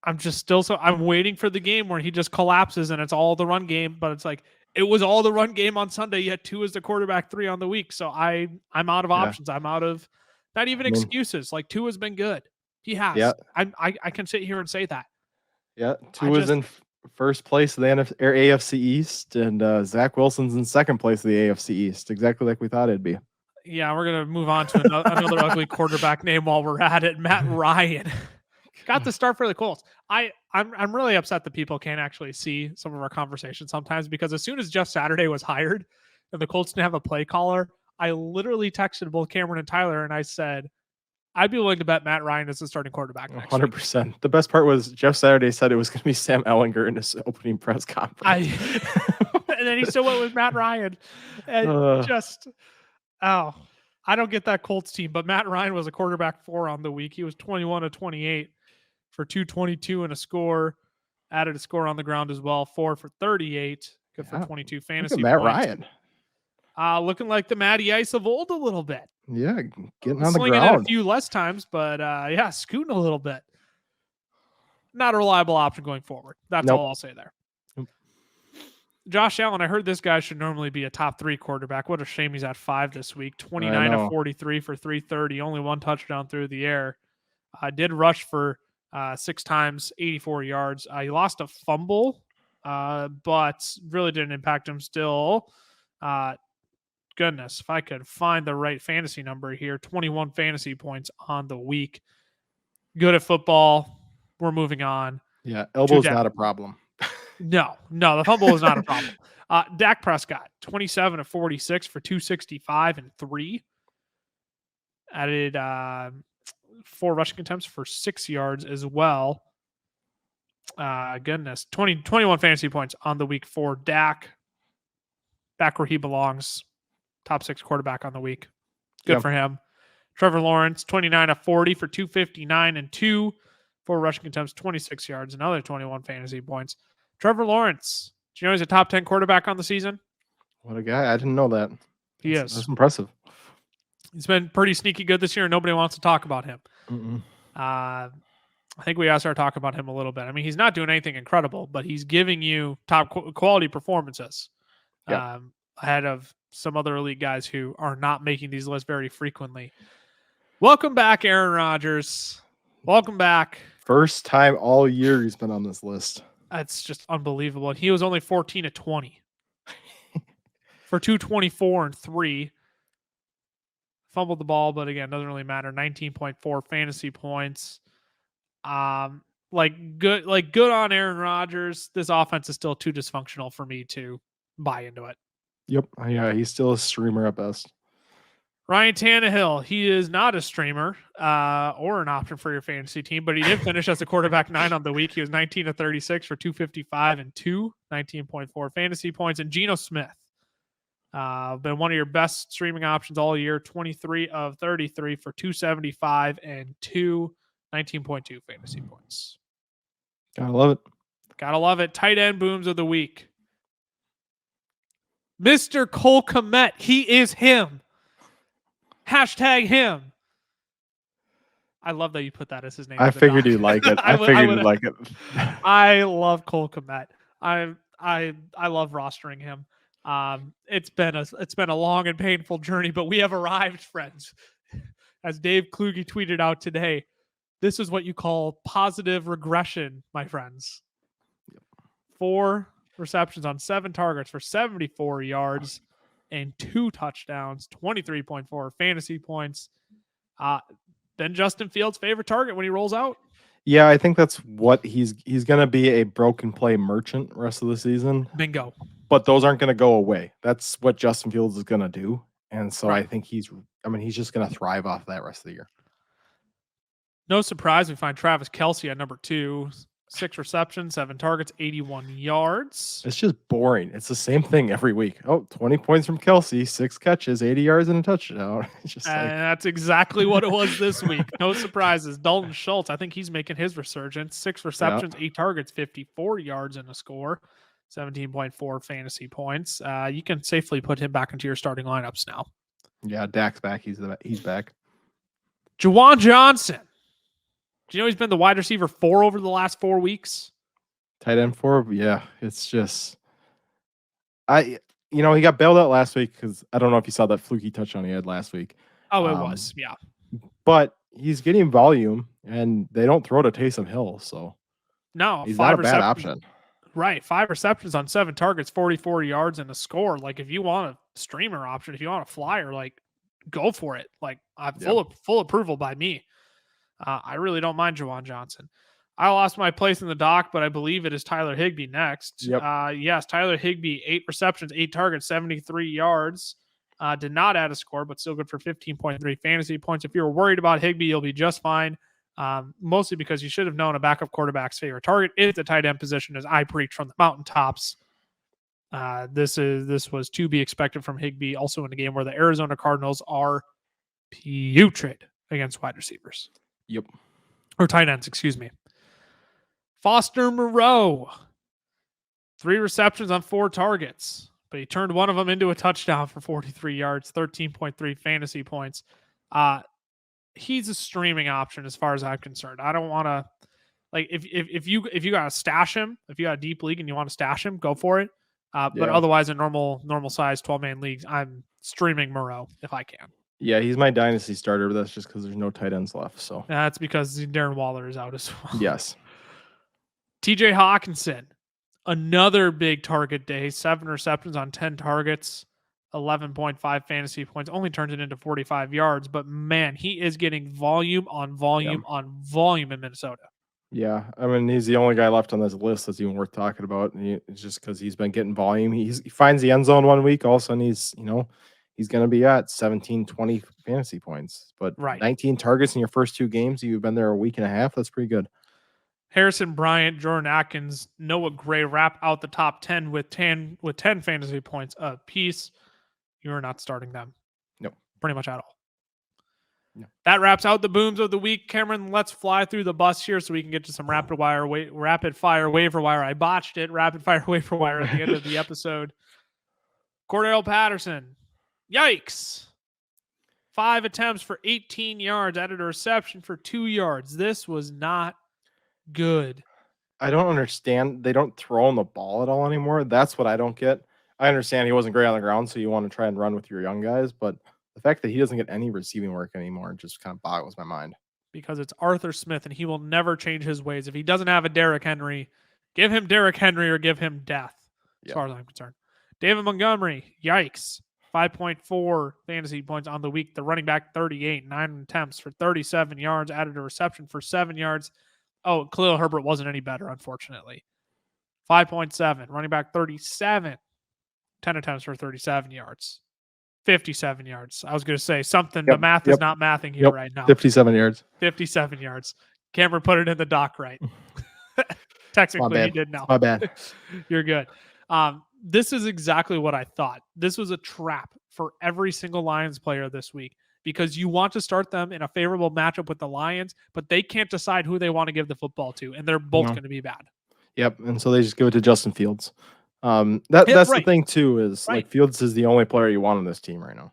I'm waiting for the game where he just collapses and it's all the run game. But it's like, it was all the run game on Sunday. You had 2 as the quarterback, 3 on the week. So I'm out of options. I'm out of not even excuses. Like, 2 has been good. He has. Yeah. I can sit here and say that. Yeah, 2 is in first place of the AFC East, and Zach Wilson's in second place of the AFC East, exactly like we thought it'd be. Yeah, we're gonna move on to another ugly quarterback name while we're at it. Matt Ryan got the start for the Colts. I'm really upset that people can't actually see some of our conversations sometimes, because as soon as Jeff Saturday was hired and the Colts didn't have a play caller, I literally texted both Cameron and Tyler and I said, I'd be willing to bet Matt Ryan is the starting quarterback next 100%. week. The best part was Jeff Saturday said it was going to be Sam Ehlinger in his opening press conference. And then he still went with Matt Ryan. And I don't get that Colts team, but Matt Ryan was a quarterback 4 on the week. He was 21 of 28 for 222 and a score. Added a score on the ground as well, 4 for 38. Good for 22 fantasy points. Matt Ryan. Looking like the Matty Ice of old a little bit. Yeah, getting on the Slinging ground. it a few less times, but scooting a little bit. Not a reliable option going forward. That's all I'll say there. Josh Allen, I heard this guy should normally be a top 3 quarterback. What a shame he's at 5 this week. 29 of 43 for 330. Only 1 touchdown through the air. Did rush for 6 times, 84 yards. He lost a fumble, but really didn't impact him still. Goodness, if I could find the right fantasy number here, 21 fantasy points on the week. Good at football. We're moving on. Yeah, elbow's not a problem. No, the fumble is not a problem. Dak Prescott, 27 of 46 for 265 and 3. Added 4 rushing attempts for 6 yards as well. Goodness, 21 fantasy points on the week for Dak. Back where he belongs. Top 6 quarterback on the week. Good for him. Trevor Lawrence, 29 of 40 for 259 and 2. 4 rushing attempts, 26 yards, another 21 fantasy points. Trevor Lawrence, do you know he's a top 10 quarterback on the season? What a guy. I didn't know that. He is. That's impressive. He's been pretty sneaky good this year, and nobody wants to talk about him. I think we also talk about him a little bit. I mean, he's not doing anything incredible, but he's giving you top quality performances ahead of some other elite guys who are not making these lists very frequently. Welcome back, Aaron Rodgers. Welcome back. First time all year he's been on this list. That's just unbelievable. And he was only 14 of 20 for 224 and 3. Fumbled the ball, but again, doesn't really matter. 19.4 fantasy points. Good on Aaron Rodgers. This offense is still too dysfunctional for me to buy into it. Yep. Yeah, he's still a streamer at best. Ryan Tannehill, he is not a streamer or an option for your fantasy team, but he did finish as a quarterback 9 on the week. He was 19 of 36 for 255 and 2, 19.4 fantasy points. And Geno Smith, been one of your best streaming options all year, 23 of 33 for 275 and 2, 19.2 fantasy points. Gotta love it. Gotta love it. Tight end booms of the week. Mr. Cole Kmet, he is him. Hashtag him. I love that you put that as his name. I figured you'd like it. I figured you'd like it. I love Cole Kmet. I love rostering him. It's been a long and painful journey, but we have arrived, friends. As Dave Kluge tweeted out today, this is what you call positive regression, my friends. 4 receptions on 7 targets for 74 yards and 2 touchdowns, 23.4 fantasy points. Then Justin Fields' favorite target when he rolls out. Yeah, I think that's what he's going to be, a broken play merchant rest of the season. Bingo. But those aren't going to go away. That's what Justin Fields is going to do. And so I think he's just going to thrive off that rest of the year. No surprise, we find Travis Kelce at number 2. 6 receptions, 7 targets, 81 yards. It's just boring. It's the same thing every week. Oh, 20 points from Kelce, 6 catches, 80 yards and a touchdown. It's just that's exactly what it was this week. No surprises. Dalton Schultz, I think he's making his resurgence. 6 receptions, 8 targets, 54 yards and a score, 17.4 fantasy points. You can safely put him back into your starting lineups now. Yeah, Dak's back. He's back. Juwan Johnson. Do you know he's been the wide receiver 4 over the last 4 weeks? Tight end 4? Yeah, it's just... he got bailed out last week because I don't know if you saw that fluky touchdown he had last week. Oh, it was, yeah. But he's getting volume, and they don't throw to Taysom Hill, so... No, he's not a bad option. Right, 5 receptions on 7 targets, 44 yards and a score. Like, if you want a streamer option, if you want a flyer, like, go for it. Like, full approval by me. I really don't mind Juwan Johnson. I lost my place in the dock, but I believe it is Tyler Higbee next. Yep. Yes, Tyler Higbee, 8 receptions, 8 targets, 73 yards. Did not add a score, but still good for 15.3 fantasy points. If you're worried about Higbee, you'll be just fine. Mostly because you should have known a backup quarterback's favorite target is the tight end position, as I preach from the mountaintops. This was to be expected from Higbee, also in a game where the Arizona Cardinals are putrid against wide receivers. Yep. Or tight ends, excuse me. Foster Moreau, 3 receptions on 4 targets, but he turned one of them into a touchdown for 43 yards, 13.3 fantasy points. He's a streaming option as far as I'm concerned. I don't want to, like, if you got to stash him, if you got a deep league and you want to stash him, go for it. But otherwise, in normal size 12-man leagues, I'm streaming Moreau if I can. Yeah, he's my dynasty starter, but that's just because there's no tight ends left. So that's because Darren Waller is out as well. Yes. TJ Hawkinson, another big target day, 7 receptions on 10 targets, 11.5 fantasy points, only turns it into 45 yards. But man, he is getting volume on volume on volume in Minnesota. Yeah, I mean, he's the only guy left on this list that's even worth talking about. And it's just because he's been getting volume. He finds the end zone one week, all of a sudden he's he's going to be at 17, 20 fantasy points. But 19 targets in your first 2 games, you've been there a week and a half. That's pretty good. Harrison Bryant, Jordan Atkins, Noah Gray wrap out the top 10 with 10 fantasy points apiece. You are not starting them. No. Pretty much at all. No. That wraps out the booms of the week. Cameron, let's fly through the bus here so we can get to some rapid fire waiver wire. I botched it. Rapid fire waiver wire at the end of the episode. Cordell Patterson. Yikes. 5 attempts for 18 yards, added a reception for 2 yards. This was not good. I don't understand. They don't throw him the ball at all anymore. That's what I don't get. I understand he wasn't great on the ground, so you want to try and run with your young guys, but the fact that he doesn't get any receiving work anymore just kind of boggles my mind. Because it's Arthur Smith, and he will never change his ways. If he doesn't have a Derrick Henry, give him Derrick Henry or give him death, as far as I'm concerned. David Montgomery, yikes. 5.4 fantasy points on the week. The running back, 38, 9 attempts for 37 yards, added a reception for 7 yards. Oh, Khalil Herbert wasn't any better, unfortunately. 5.7. Running back, 37. 10 attempts for 37 yards. 57 yards. I was going to say something. The math is not mathing here right now. 57 yards. 57 yards. Cameron put it in the doc right. Technically, he did now. My bad. You're good. This is exactly what I thought. This was a trap for every single Lions player this week because you want to start them in a favorable matchup with the Lions, but they can't decide who they want to give the football to, and they're both going to be bad. Yep, and so they just give it to Justin Fields. That's the thing too is like Fields is the only player you want on this team right now.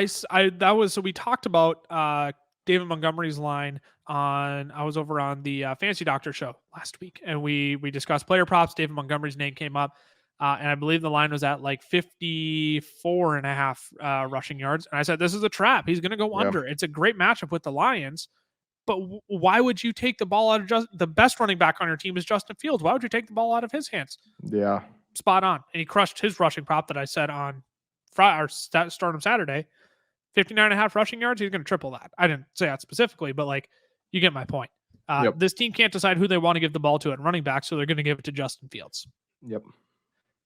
So we talked about David Montgomery's line I was over on the Fantasy Doctor show last week, and we discussed player props. David Montgomery's name came up. And I believe the line was at like 54 and a half rushing yards. And I said, this is a trap. He's going to go under. It's a great matchup with the Lions. But why would you take the ball out of the best running back on your team is Justin Fields? Why would you take the ball out of his hands? Yeah. Spot on. And he crushed his rushing prop that I said on Friday or Stardom Saturday. 59 and a half rushing yards. He's going to triple that. I didn't say that specifically, but like you get my point. This team can't decide who they want to give the ball to at running back, so they're going to give it to Justin Fields. Yep.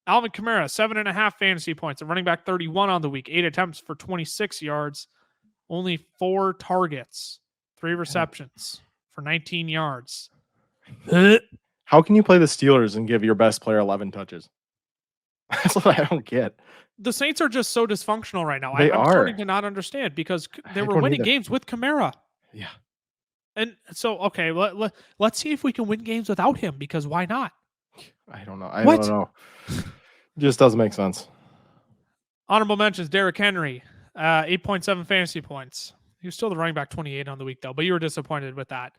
Alvin Kamara, 7.5 fantasy points. A running back, 31 on the week. 8 attempts for 26 yards. Only 4 targets. 3 receptions for 19 yards. How can you play the Steelers and give your best player 11 touches? That's what I don't get. The Saints are just so dysfunctional right now. I'm starting to not understand because they were winning games with Kamara. Yeah. And so, okay, let's see if we can win games without him because why not? I don't know. I don't know. Just doesn't make sense. Honorable mentions, Derrick Henry, 8.7 fantasy points. He was still the running back 28 on the week, though, but you were disappointed with that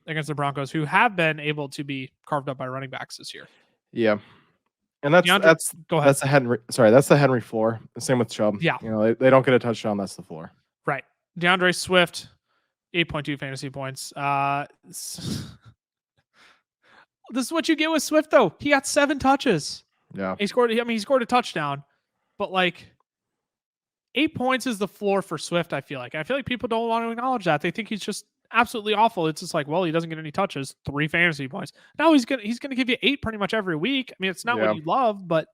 against the Broncos, who have been able to be carved up by running backs this year. Yeah. And that's go ahead. That's the Henry floor. The same with Chubb. Yeah. You know, they don't get a touchdown. That's the floor. Right. DeAndre Swift, 8.2 fantasy points. This is what you get with Swift, though. He got 7 touches. Yeah. He scored a touchdown, but like 8 points is the floor for Swift, I feel like. I feel like people don't want to acknowledge that. They think he's just absolutely awful. It's just like, well, he doesn't get any touches, 3 fantasy points. No, he's gonna give you 8 pretty much every week. I mean, it's not what you love, but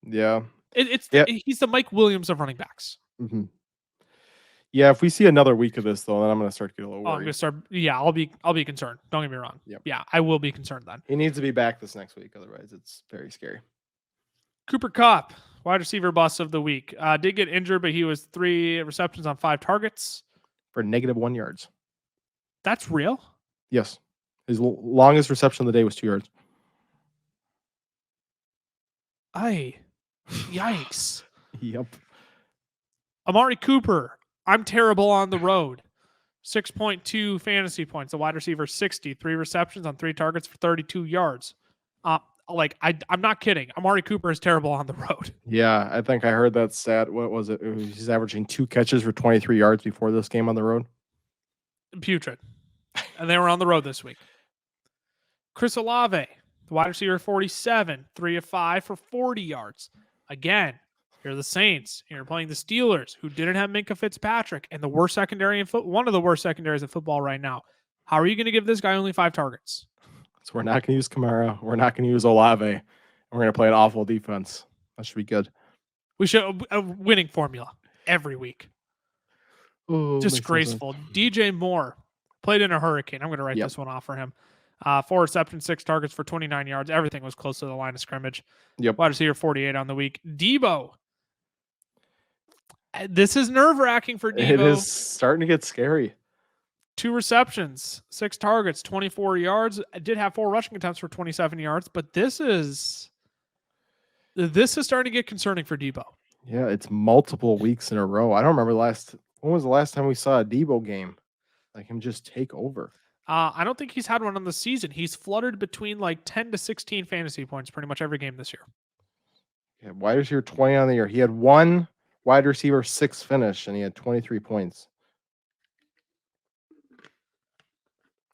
he's the Mike Williams of running backs. Mm-hmm. Yeah, if we see another week of this, though, then I'm going to start getting a little worried. I'm going to start. Yeah, I'll be concerned. Don't get me wrong. Yep. Yeah, I will be concerned then. He needs to be back this next week, otherwise it's very scary. Cooper Kupp, wide receiver bust of the week. Did get injured, but he was 3 receptions on 5 targets for -1 yards. That's real? Yes. His longest reception of the day was 2 yards. Yikes. Yep. Amari Cooper, I'm terrible on the road. 6.2 fantasy points. The wide receiver, 60. 3 receptions on 3 targets for 32 yards. I'm not kidding. Amari Cooper is terrible on the road. Yeah, I think I heard that stat. What was it? He's averaging 2 catches for 23 yards before this game on the road. Putrid. And they were on the road this week. Chris Olave, the wide receiver, 47. 3 of 5 for 40 yards. Again, you're the Saints. You're playing the Steelers, who didn't have Minkah Fitzpatrick, and the worst secondary in one of the worst secondaries in football right now. How are you going to give this guy only 5 targets? So we're not going to use Kamara. We're not going to use Olave. And we're going to play an awful defense. That should be good. We should a winning formula every week. Oh, disgraceful. DJ Moore played in a hurricane. I'm going to write this one off for him. 4 receptions, 6 targets for 29 yards. Everything was close to the line of scrimmage. Yep. Wide receiver 48 on the week. Debo. This is nerve-wracking for Debo. It is starting to get scary. 2 receptions, 6 targets, 24 yards. I did have 4 rushing attempts for 27 yards, but this is starting to get concerning for Debo. Yeah, it's multiple weeks in a row. I don't remember when was the last time we saw a Debo game? Like him just take over. I don't think he's had one on the season. He's fluttered between like 10 to 16 fantasy points pretty much every game this year. Yeah, wide receiver 20 on the year. He had 1 wide receiver 6 finish, and he had 23 points.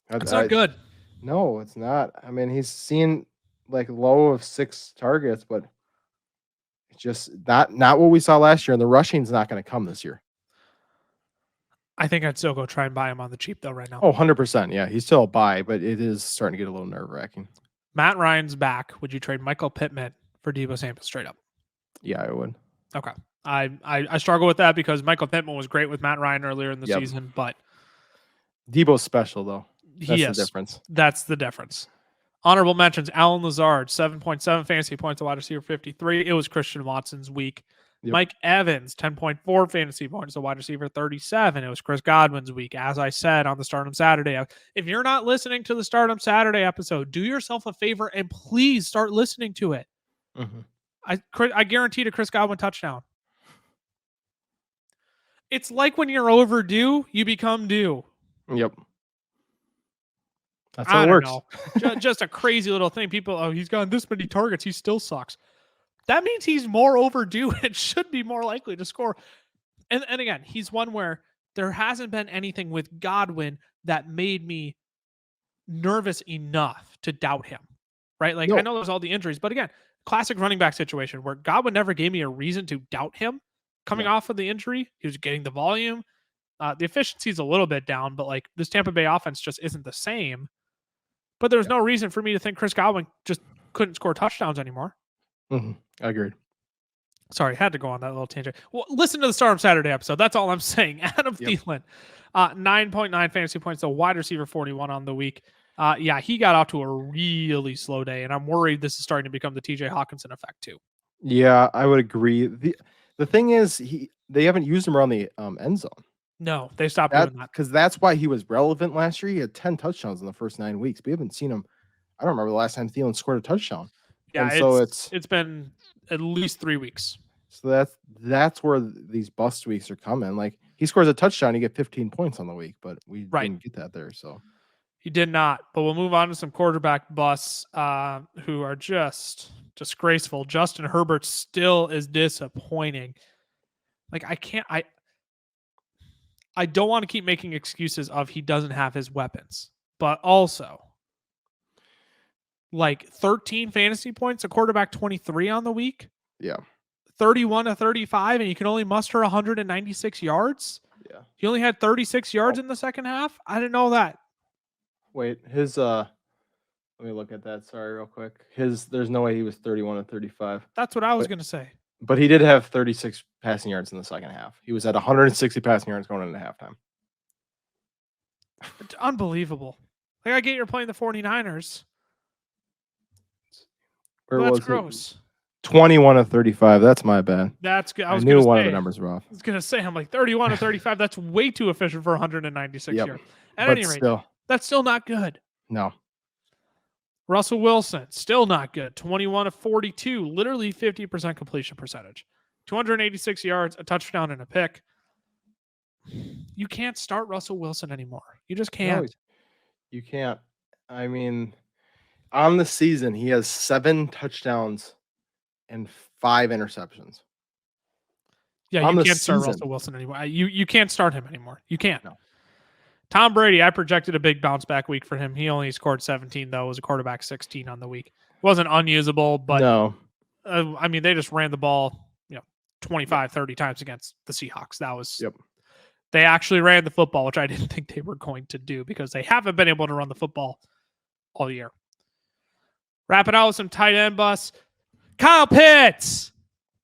That's not good. No, it's not. I mean, he's seen like low of 6 targets, but it's just not what we saw last year, and the rushing's not going to come this year. I think I'd still go try and buy him on the cheap, though, right now. Oh, 100%. Yeah, he's still a buy, but it is starting to get a little nerve-wracking. Matt Ryan's back. Would you trade Michael Pittman for Deebo Samuel straight up? Yeah, I would. Okay. I struggle with that because Michael Pittman was great with Matt Ryan earlier in the season, but Deebo's special, though. That's the difference. That's the difference. Honorable mentions, Alan Lazard, 7.7 fantasy points, a wide receiver 53. It was Christian Watson's week. Yep. Mike Evans, 10.4 fantasy points, a wide receiver 37. It was Chris Godwin's week. As I said on the Stardom Saturday, if you're not listening to the Stardom Saturday episode, do yourself a favor and please start listening to it. Mm-hmm. I guaranteed a Chris Godwin touchdown. It's like when you're overdue, you become due. Yep. That's how it works. Just a crazy little thing. People, he's gotten this many targets. He still sucks. That means he's more overdue and should be more likely to score. And again, he's one where there hasn't been anything with Godwin that made me nervous enough to doubt him, right? Like, I know there's all the injuries, but again, classic running back situation where Godwin never gave me a reason to doubt him coming off of the injury. He was getting the volume. The efficiency is a little bit down, but like this Tampa Bay offense just isn't the same. But there's no reason for me to think Chris Godwin just couldn't score touchdowns anymore. Mm-hmm. I agreed. Sorry, had to go on that little tangent. Well, listen to the Stardom Saturday episode. That's all I'm saying. Adam Thielen, 9.9 fantasy points, a wide receiver 41 on the week. He got out to a really slow day, and I'm worried this is starting to become the TJ Hawkinson effect too. Yeah, I would agree. The thing is, they haven't used him around the end zone. No, they stopped doing that. Because that's why he was relevant last year. He had 10 touchdowns in the first 9 weeks. We haven't seen him. I don't remember the last time Thielen scored a touchdown. Yeah, and so it's been at least 3 weeks. So that's where these bust weeks are coming. Like he scores a touchdown, you get 15 points on the week, but we didn't get that there. So he did not. But we'll move on to some quarterback busts who are just disgraceful. Justin Herbert still is disappointing. Like I don't want to keep making excuses of he doesn't have his weapons, but also like 13 fantasy points, a quarterback 23 on the week. Yeah. 31 to 35, and you can only muster 196 yards. Yeah. He only had 36 yards in the second half. I didn't know that. Wait, his let me look at that. Sorry, real quick. There's no way he was 31 to 35. That's what I was going to say. But he did have 36 passing yards in the second half. He was at 160 passing yards going into halftime. It's unbelievable. Like, I get you're playing the 49ers. That's gross. 21 to 35. That's my bad. That's good. I knew one of the numbers were off. I was going to say, I'm like 31 to 35. That's way too efficient for 196 yards. At any rate, that's still not good. No. Russell Wilson, still not good. 21 to 42, literally 50% completion percentage. 286 yards, a touchdown, and a pick. You can't start Russell Wilson anymore. You just can't. No, you can't. I mean, on the season, he has 7 touchdowns and 5 interceptions. Yeah, you can't start Russell Wilson anymore. You can't start him anymore. You can't. No. Tom Brady, I projected a big bounce back week for him. He only scored 17, though. It was a quarterback 16 on the week. Wasn't unusable, but no. I mean, they just ran the ball 25, 30 times against the Seahawks. That was They actually ran the football, which I didn't think they were going to do because they haven't been able to run the football all year. Wrap it out with some tight end busts. Kyle Pitts,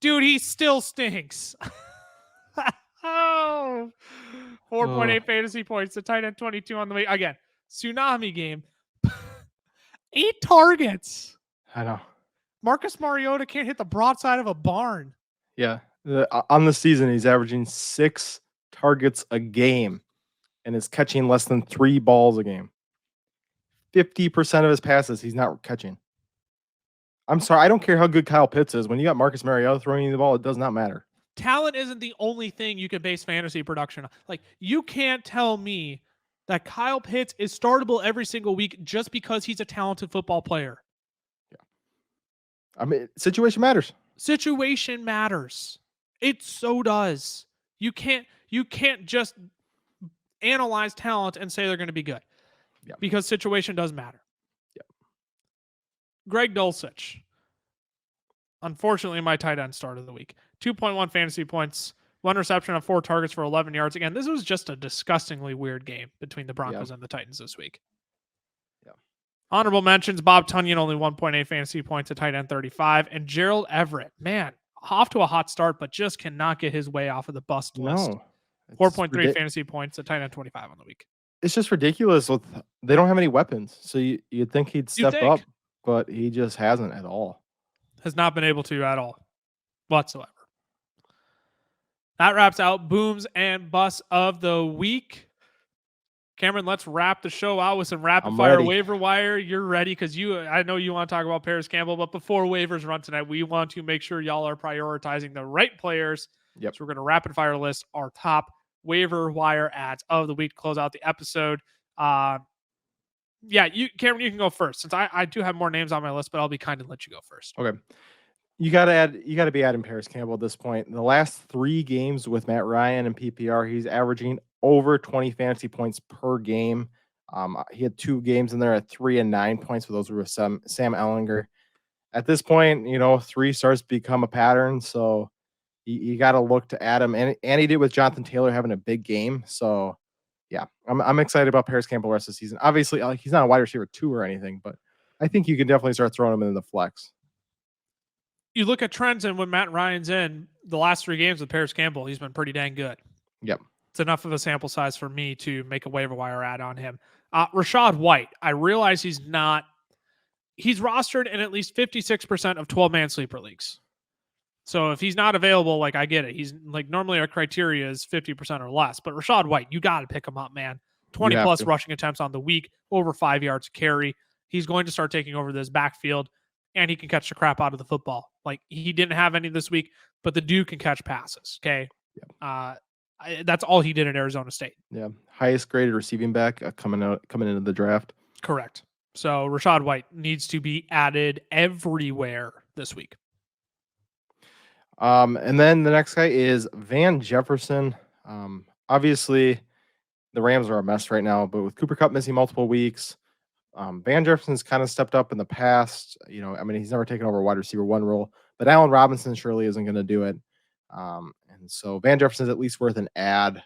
Dude, he still stinks. 4.8 fantasy points. The tight end 22 on the way. Again, tsunami game. 8 targets. I know. Marcus Mariota can't hit the broadside of a barn. Yeah. On the season, he's averaging 6 targets a game and is catching less than 3 balls a game. 50% of his passes he's not catching. I'm sorry. I don't care how good Kyle Pitts is. When you got Marcus Mariota throwing you the ball, it does not matter. Talent isn't the only thing you can base fantasy production on. Like, you can't tell me that Kyle Pitts is startable every single week just because he's a talented football player. Yeah. I mean, situation matters. Situation matters. It so does. You can't just analyze talent and say they're going to be good. Yeah. Because situation does matter. Yeah. Greg Dulcich. Unfortunately, my tight end start of the week. 2.1 fantasy points, 1 reception on 4 targets for 11 yards. Again, this was just a disgustingly weird game between the Broncos and the Titans this week. Yeah. Honorable mentions, Bob Tunyon, only 1.8 fantasy points at tight end 35. And Gerald Everett, man, off to a hot start, but just cannot get his way off of the bust list. 4.3 fantasy points at tight end 25 on the week. It's just ridiculous. They don't have any weapons. So you'd think he'd step up, but he just hasn't at all. Has not been able to at all whatsoever. That wraps out booms and busts of the week. Cameron, let's wrap the show out with some rapid fire waiver wire. You're ready because I know you want to talk about Paris Campbell, but before waivers run tonight, we want to make sure y'all are prioritizing the right players. Yep. So we're going to rapid fire list our top waiver wire ads of the week to close out the episode. Cameron, you can go first since I do have more names on my list, but I'll be kind and let you go first. Okay. You got to be adding Paris Campbell at this point. In the last 3 games with Matt Ryan and PPR, he's averaging over 20 fantasy points per game. He had 2 games in there at 3 and 9 points, but those were with Sam Ehlinger. At this point, 3 starts to become a pattern, so you got to look to add him. And he did with Jonathan Taylor having a big game. So, yeah, I'm excited about Paris Campbell the rest of the season. Obviously, he's not a wide receiver 2 or anything, but I think you can definitely start throwing him in the flex. You look at trends, and when Matt Ryan's in the last 3 games with Paris Campbell, he's been pretty dang good. Yep. It's enough of a sample size for me to make a waiver wire ad on him. Rachaad White, I realize he's rostered in at least 56% of 12-man sleeper leagues. So if he's not available, I get it. He's normally our criteria is 50% or less, but Rachaad White, you got to pick him up, man. 20 plus rushing attempts on the week, over 5 yards carry. He's going to start taking over this backfield, and he can catch the crap out of the football. He didn't have any this week, but the dude can catch passes. Okay. Yep. That's all he did at Arizona State. Yeah. Highest graded receiving back coming into the draft. Correct. So Rachaad White needs to be added everywhere this week. And then the next guy is Van Jefferson. Obviously the Rams are a mess right now, but with Cooper Kupp missing multiple weeks, Van Jefferson's kind of stepped up in the past. He's never taken over a wide receiver 1 role, but Allen Robinson surely isn't going to do it. And so Van Jefferson's at least worth an ad,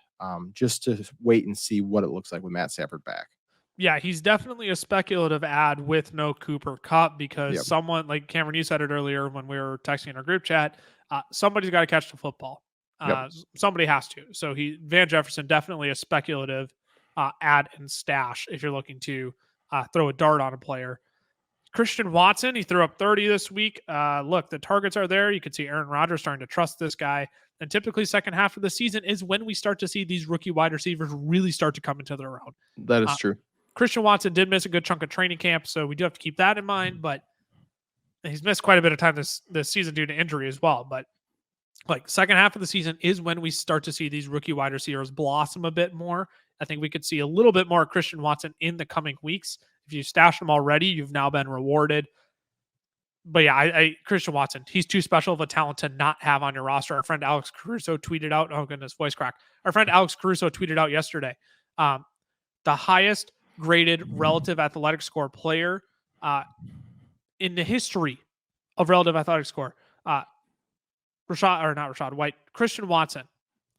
just to wait and see what it looks like with Matt Stafford back. Yeah, he's definitely a speculative ad with no Cooper Kupp because someone, like Cameron, you said it earlier when we were texting in our group chat, somebody's got to catch the football. Somebody has to. So Van Jefferson, definitely a speculative ad and stash if you're looking to throw a dart on a player. Christian Watson, he threw up 30 this week. Look, the targets are there. You can see Aaron Rodgers starting to trust this guy. And typically second half of the season is when we start to see these rookie wide receivers really start to come into their own. That is true. Christian Watson did miss a good chunk of training camp, so we do have to keep that in mind. But he's missed quite a bit of time this season due to injury as well. But second half of the season is when we start to see these rookie wide receivers blossom a bit more. I think we could see a little bit more Christian Watson in the coming weeks. If you stash him already, you've now been rewarded. But yeah, Christian Watson, he's too special of a talent to not have on your roster. Our friend Alex Caruso tweeted out, oh goodness, voice crack. Our friend Alex Caruso tweeted out yesterday, the highest graded relative athletic score player in the history of relative athletic score. White, Christian Watson.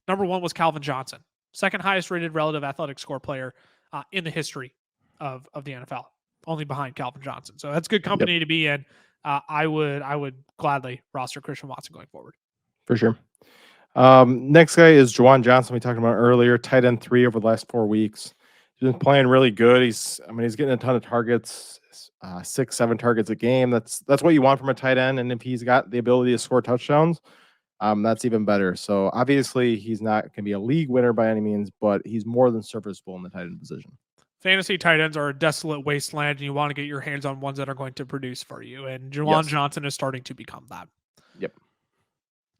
Number 1 was Calvin Johnson. Second highest rated relative athletic score player in the history of the NFL, only behind Calvin Johnson. So that's good company to be in. I would gladly roster Christian Watson going forward. For sure. Next guy is Juwan Johnson. We talked about earlier, tight end 3 over the last 4 weeks. He's been playing really good. He's getting a ton of targets, 6, 7 targets a game. That's what you want from a tight end. And if he's got the ability to score touchdowns, that's even better. So obviously he's not going to be a league winner by any means, but he's more than serviceable in the tight end position. Fantasy tight ends are a desolate wasteland, and you want to get your hands on ones that are going to produce for you. And Juwan Johnson is starting to become that. Yep.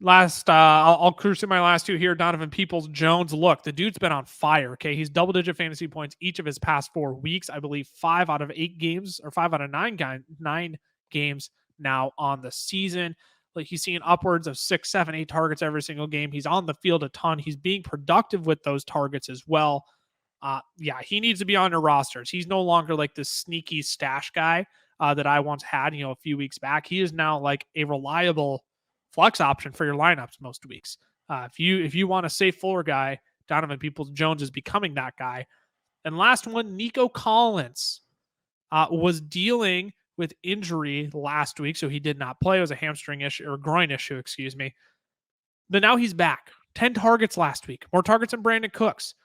Last, I'll cruise through my last 2 here. Donovan Peoples-Jones. Look, the dude's been on fire. Okay, he's double-digit fantasy points each of his past 4 weeks. I believe 5 out of 8 games, or 5 out of 9 games now on the season. Like, he's seeing upwards of 6, 7, 8 targets every single game. He's on the field a ton. He's being productive with those targets as well. Yeah, he needs to be on your rosters. He's no longer like this sneaky stash guy that I once had, a few weeks back. He is now like a reliable flex option for your lineups most weeks. If you want a safe floor guy, Donovan Peoples-Jones is becoming that guy. And last one, Nico Collins was dealing with injury last week, so he did not play. It was a hamstring issue or groin issue, excuse me. But now he's back. 10 targets last week, more targets than Brandon Cooks.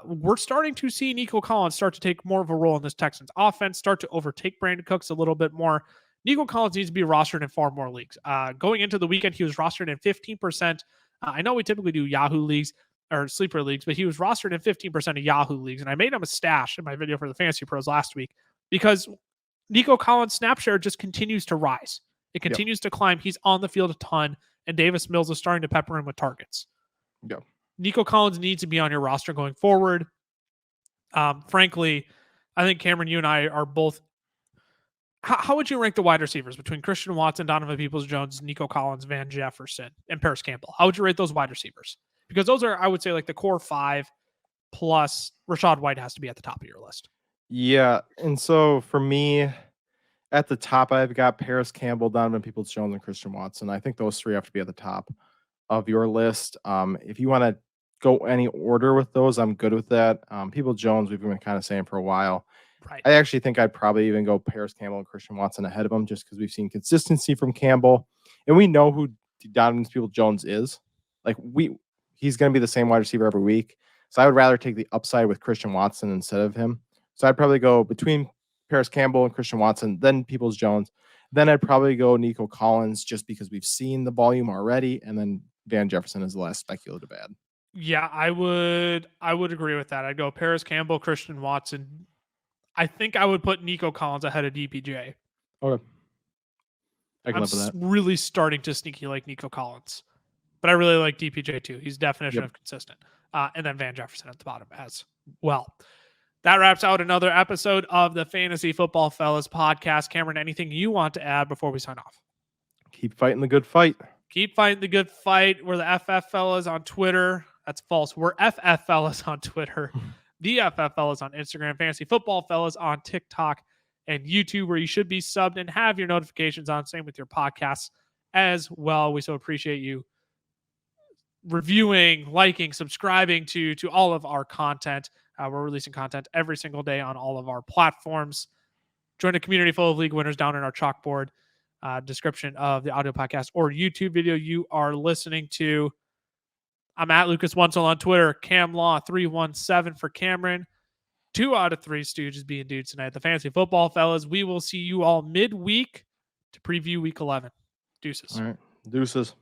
We're starting to see Nico Collins start to take more of a role in this Texans offense, start to overtake Brandon Cooks a little bit more. Nico Collins needs to be rostered in far more leagues. Going into the weekend, he was rostered in 15%. I know we typically do Yahoo leagues or sleeper leagues, but he was rostered in 15% of Yahoo leagues. And I made him a stash in my video for the Fantasy Pros last week because Nico Collins' snap share just continues to rise. It continues to climb. He's on the field a ton, and Davis Mills is starting to pepper him with targets. Yep. Nico Collins needs to be on your roster going forward. Frankly, I think Cameron, you and I are both. How would you rank the wide receivers between Christian Watson, Donovan Peoples-Jones, Nico Collins, Van Jefferson, and Paris Campbell? How would you rate those wide receivers? Because those are, I would say, like the core 5 plus Rachaad White has to be at the top of your list. Yeah. And so for me, at the top, I've got Paris Campbell, Donovan Peoples-Jones, and Christian Watson. I think those 3 have to be at the top of your list. If you want to go any order with those, I'm good with that. Peoples-Jones, we've been kind of saying for a while. Right. I actually think I'd probably even go Paris Campbell and Christian Watson ahead of him just because we've seen consistency from Campbell. And we know who Donovan Peoples-Jones is. Like, he's going to be the same wide receiver every week. So I would rather take the upside with Christian Watson instead of him. So I'd probably go between Paris Campbell and Christian Watson, then Peoples-Jones. Then I'd probably go Nico Collins just because we've seen the volume already. And then Van Jefferson is the last speculative add. Yeah, I would agree with that. I'd go Paris Campbell, Christian Watson. I think I would put Nico Collins ahead of DPJ. Okay. I can live with that. Really starting to sneaky like Nico Collins. But I really like DPJ too. He's definition of consistent. And then Van Jefferson at the bottom as well. That wraps out another episode of the Fantasy Football Fellas podcast. Cameron, anything you want to add before we sign off? Keep fighting the good fight. Keep fighting the good fight. We're the FF Fellas on Twitter. That's false. We're FF Fellas on Twitter. The FF Fellas on Instagram. Fantasy Football Fellas on TikTok and YouTube, where you should be subbed and have your notifications on. Same with your podcasts as well. We so appreciate you reviewing, liking, subscribing to all of our content. We're releasing content every single day on all of our platforms. Join a community full of league winners down in our Chalkboard description of the audio podcast or YouTube video you are listening to. I'm at Lucas Wentzel on Twitter. CamLaw317 for Cameron. 2 out of 3 Stooges being dudes tonight. The Fantasy Football Fellas. We will see you all midweek to preview Week 11. Deuces. All right. Deuces.